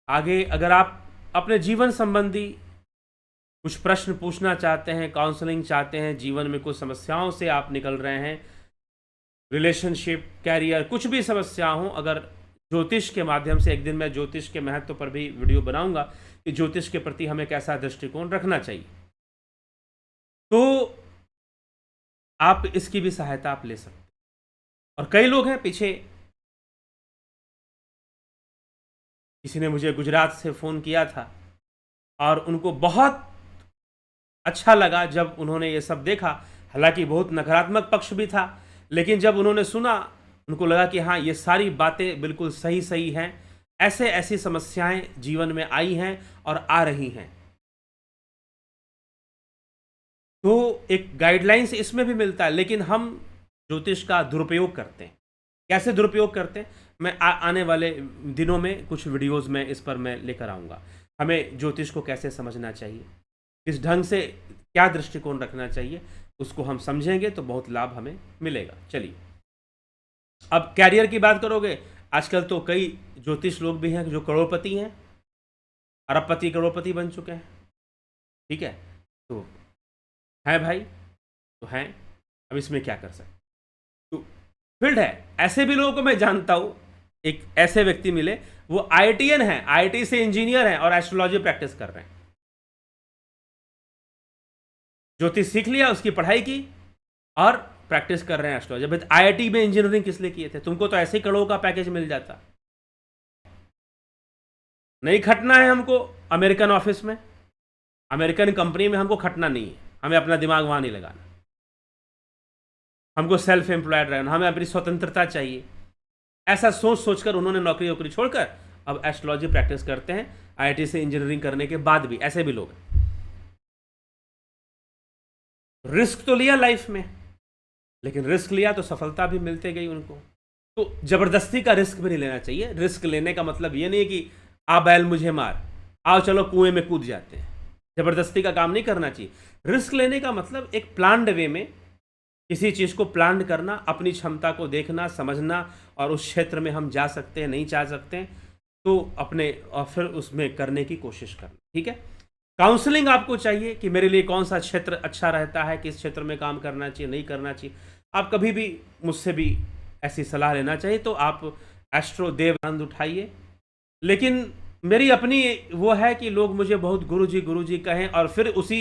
आगे अगर आप अपने जीवन संबंधी कुछ प्रश्न पूछना चाहते हैं, काउंसलिंग चाहते हैं, जीवन में कुछ समस्याओं से आप निकल रहे हैं, रिलेशनशिप, कैरियर, कुछ भी समस्या हो, अगर ज्योतिष के माध्यम से, एक दिन मैं ज्योतिष के महत्व पर भी वीडियो बनाऊंगा कि ज्योतिष के प्रति हमें कैसा दृष्टिकोण रखना चाहिए, तो आप इसकी भी सहायता आप ले सकते हैं। और कई लोग हैं, पीछे किसी ने मुझे गुजरात से फ़ोन किया था और उनको बहुत अच्छा लगा जब उन्होंने ये सब देखा। हालांकि बहुत नकारात्मक पक्ष भी था, लेकिन जब उन्होंने सुना, उनको लगा कि हाँ, ये सारी बातें बिल्कुल सही हैं। ऐसी समस्याएं जीवन में आई हैं और आ रही हैं। तो एक गाइडलाइंस इसमें भी मिलता है, लेकिन हम ज्योतिष का दुरुपयोग करते हैं। कैसे दुरुपयोग करते हैं, मैं आने वाले दिनों में कुछ वीडियोस में इस पर मैं लेकर आऊँगा। हमें ज्योतिष को कैसे समझना चाहिए, किस ढंग से क्या दृष्टिकोण रखना चाहिए, उसको हम समझेंगे तो बहुत लाभ हमें मिलेगा। चलिए, अब कैरियर की बात करोगे, आजकल तो कई ज्योतिष लोग भी हैं जो करोड़पति हैं, अरबपति करोड़पति बन चुके हैं। ठीक है, तो है भाई, तो हैं, अब इसमें क्या कर सकते। तो फील्ड है, ऐसे भी लोगों को मैं जानता हूं। एक ऐसे व्यक्ति मिले, वो आईआईटीएन है, आईआईटी से इंजीनियर हैं और एस्ट्रोलॉजी प्रैक्टिस कर रहे हैं। ज्योतिष सीख लिया, उसकी पढ़ाई की और प्रैक्टिस कर रहे हैं एस्ट्रोलॉजी। भाई आईआईटी में इंजीनियरिंग किस लिए किए थे? तुमको तो ऐसे ही करोड़ों का पैकेज मिल जाता। नहीं खटना है हमको अमेरिकन ऑफिस में, अमेरिकन कंपनी में हमको खटना नहीं है, हमें अपना दिमाग वहां नहीं लगाना, हमको सेल्फ एम्प्लॉयड रहना, हमें अपनी स्वतंत्रता चाहिए। ऐसा सोच सोचकर उन्होंने नौकरी वोकरी छोड़कर अब एस्ट्रोलॉजी प्रैक्टिस करते हैं, आईआईटी से इंजीनियरिंग करने के बाद भी। ऐसे भी लोग हैं। रिस्क तो लिया लाइफ में, लेकिन रिस्क लिया तो सफलता भी मिलते गई उनको। तो जबरदस्ती का रिस्क भी नहीं लेना चाहिए। रिस्क लेने का मतलब ये नहीं कि आ बैल मुझे मार, आओ चलो कुएं में कूद जाते हैं, जबरदस्ती का काम नहीं करना चाहिए। रिस्क लेने का मतलब एक प्लान्ड वे में किसी चीज़ को प्लान करना, अपनी क्षमता को देखना, समझना, और उस क्षेत्र में हम जा सकते हैं नहीं जा सकते हैं तो अपने और फिर उसमें करने की कोशिश करना। ठीक है, काउंसलिंग आपको चाहिए कि मेरे लिए कौन सा क्षेत्र अच्छा रहता है, किस क्षेत्र में काम करना चाहिए नहीं करना चाहिए। आप कभी भी मुझसे भी ऐसी सलाह लेना चाहिए तो आप एस्ट्रो देव आनंद उठाइए। लेकिन मेरी अपनी वो है कि लोग मुझे बहुत गुरुजी कहें और फिर उसी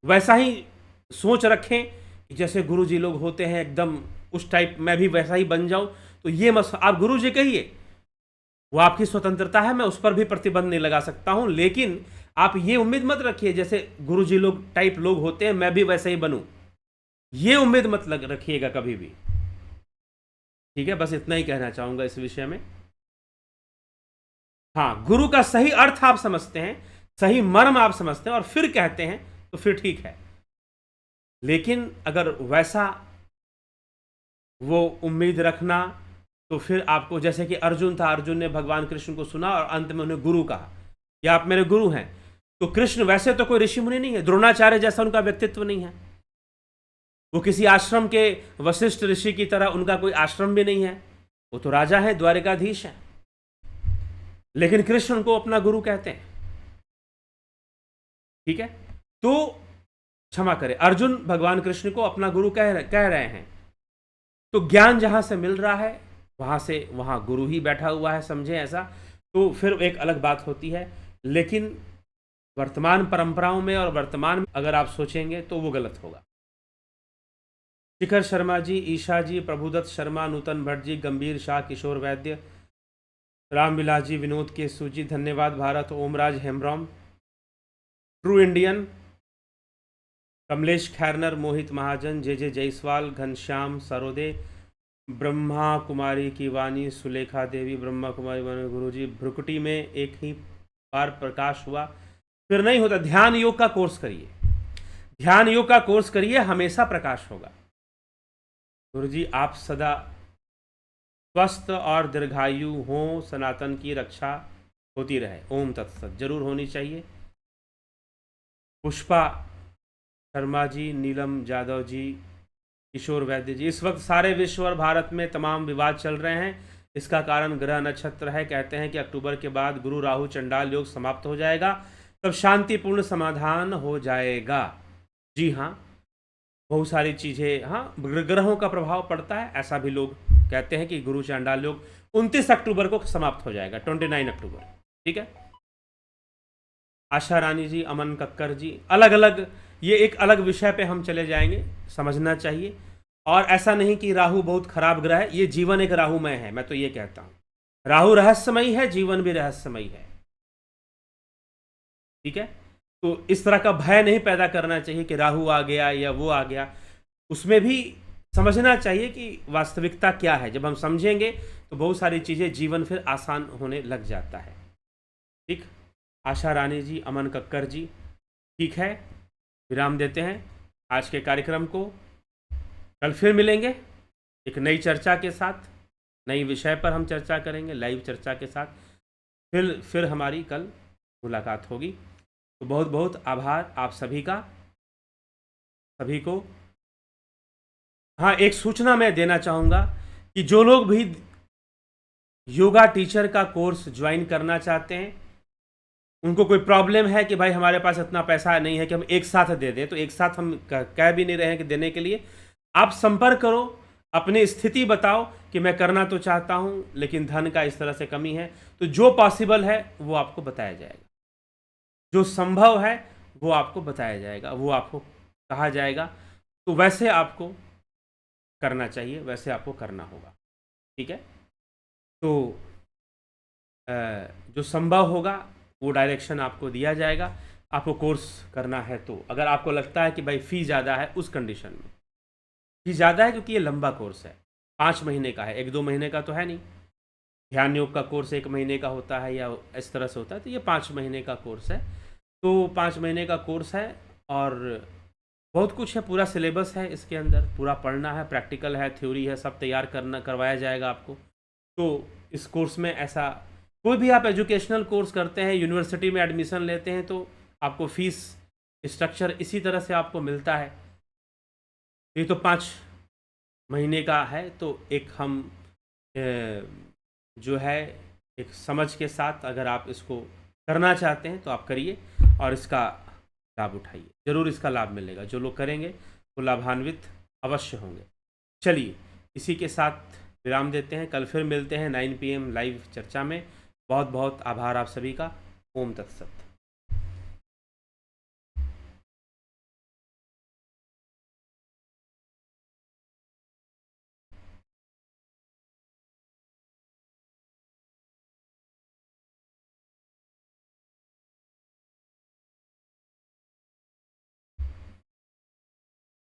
वैसा ही सोच रखें जैसे गुरुजी लोग होते हैं, एकदम उस टाइप मैं भी वैसा ही बन जाऊं। तो ये मत, आप गुरुजी कहिए, वो आपकी स्वतंत्रता है, मैं उस पर भी प्रतिबंध नहीं लगा सकता हूं। लेकिन आप ये उम्मीद मत रखिए जैसे गुरुजी लोग टाइप लोग होते हैं मैं भी वैसे ही बनूं, ये उम्मीद मत रखिएगा कभी भी। ठीक है, बस इतना ही कहना चाहूंगा इस विषय में। हाँ, गुरु का सही अर्थ आप समझते हैं, सही मर्म आप समझते हैं और फिर कहते हैं तो फिर ठीक है। लेकिन अगर वैसा वो उम्मीद रखना तो फिर आपको, जैसे कि अर्जुन था, अर्जुन ने भगवान कृष्ण को सुना और अंत में उन्हें गुरु कहा कि आप मेरे गुरु हैं। तो कृष्ण वैसे तो कोई ऋषि मुनि नहीं है, द्रोणाचार्य जैसा उनका व्यक्तित्व नहीं है, वो किसी आश्रम के वशिष्ठ ऋषि की तरह उनका कोई आश्रम भी नहीं है, वो तो राजा है, द्वारिकाधीश है, लेकिन कृष्ण उनको अपना गुरु कहते हैं। ठीक है, तो क्षमा करें, अर्जुन भगवान कृष्ण को अपना गुरु कह रहे हैं। तो ज्ञान जहां से मिल रहा है वहां गुरु ही बैठा हुआ है, समझे ऐसा, तो फिर एक अलग बात होती है। लेकिन वर्तमान परंपराओं में और वर्तमान में अगर आप सोचेंगे तो वो गलत होगा। शिखर शर्मा जी, ईशा जी, प्रभुदत्त शर्मा, नूतन भट्ट जी, गंभीर शाह, किशोर वैद्य, रामविलास जी, विनोद के सूजी, धन्यवाद भारत, ओमराज हेमब्रॉम, ट्रू इंडियन, कमलेश खैरनर, मोहित महाजन, जे जायसवाल, घनश्याम सरोदे, ब्रह्मा कुमारी की वाणी, सुलेखा देवी, ब्रह्मा कुमारी वाणी, गुरुजी, भ्रुकुटी में एक ही बार प्रकाश हुआ फिर नहीं होता। ध्यान योग का कोर्स करिए, ध्यान योग का कोर्स करिए, हमेशा प्रकाश होगा। गुरुजी आप सदा स्वस्थ और दीर्घायु हो, सनातन की रक्षा होती रहे, ओम तत्सत। जरूर होनी चाहिए। पुष्पा शर्मा जी, नीलम जादव जी, किशोर वैद्य जी, इस वक्त सारे विश्व और भारत में तमाम विवाद चल रहे हैं। इसका कारण ग्रह नक्षत्र है। कहते हैं कि अक्टूबर के बाद गुरु राहु चंडाल योग समाप्त हो जाएगा, तब शांतिपूर्ण समाधान हो जाएगा। जी हाँ, बहुत सारी चीज़ें, हाँ ग्रहों का प्रभाव पड़ता है, ऐसा भी लोग कहते हैं कि गुरु चंडाल योग 29 अक्टूबर को समाप्त हो जाएगा, 29 अक्टूबर। ठीक है, आशा रानी जी, अमन कक्कर जी, अलग अलग, ये एक अलग विषय पे हम चले जाएंगे, समझना चाहिए। और ऐसा नहीं कि राहु बहुत खराब ग्रह है, ये जीवन एक राहुमय है, मैं तो ये कहता हूं राहु रहस्यमयी है, जीवन भी रहस्यमयी है। ठीक है, तो इस तरह का भय नहीं पैदा करना चाहिए कि राहु आ गया या वो आ गया, उसमें भी समझना चाहिए कि वास्तविकता क्या है। जब हम समझेंगे तो बहुत सारी चीज़ें, जीवन फिर आसान होने लग जाता है। ठीक, आशा रानी जी, अमन कक्कर जी, ठीक है, विराम देते हैं आज के कार्यक्रम को। कल फिर मिलेंगे एक नई चर्चा के साथ, नई विषय पर हम चर्चा करेंगे, लाइव चर्चा के साथ। फिर हमारी कल मुलाकात होगी। तो बहुत बहुत आभार आप सभी का, सभी को हाँ, एक सूचना मैं देना चाहूँगा कि जो लोग भी योगा टीचर का कोर्स ज्वाइन करना चाहते हैं, उनको कोई प्रॉब्लम है कि भाई हमारे पास इतना पैसा नहीं है कि हम एक साथ दे दें, तो एक साथ हम कह भी नहीं रहे हैं कि देने के लिए। आप संपर्क करो, अपनी स्थिति बताओ कि मैं करना तो चाहता हूं लेकिन धन का इस तरह से कमी है, तो जो पॉसिबल है वो आपको बताया जाएगा, जो संभव है वो आपको बताया जाएगा, वो आपको कहा जाएगा। तो वैसे आपको करना चाहिए, वैसे आपको करना होगा। ठीक है, तो जो संभव होगा वो डायरेक्शन आपको दिया जाएगा। आपको कोर्स करना है तो अगर आपको लगता है कि भाई फ़ी ज़्यादा है, उस कंडीशन में फ़ी ज़्यादा है क्योंकि ये लंबा कोर्स है, 5 महीने का है, 1-2 महीने का तो है नहीं। ध्यान योग का कोर्स 1 महीने का होता है या इस तरह से होता है, तो ये 5 महीने का कोर्स है। तो 5 महीने का कोर्स है और बहुत कुछ है, पूरा सिलेबस है इसके अंदर, पूरा पढ़ना है, प्रैक्टिकल है, थ्योरी है, सब तैयार करवाया जाएगा आपको। तो इस कोर्स में ऐसा कोई भी आप एजुकेशनल कोर्स करते हैं, यूनिवर्सिटी में एडमिशन लेते हैं, तो आपको फीस स्ट्रक्चर इसी तरह से आपको मिलता है। ये तो 5 महीने का है, तो एक हम जो है एक समझ के साथ अगर आप इसको करना चाहते हैं तो आप करिए और इसका लाभ उठाइए, ज़रूर इसका लाभ मिलेगा। जो लोग करेंगे वो लाभान्वित अवश्य होंगे। चलिए, इसी के साथ विराम देते हैं, कल फिर मिलते हैं 9 PM लाइव चर्चा में। बहुत बहुत आभार आप सभी का। ओम तत्सत।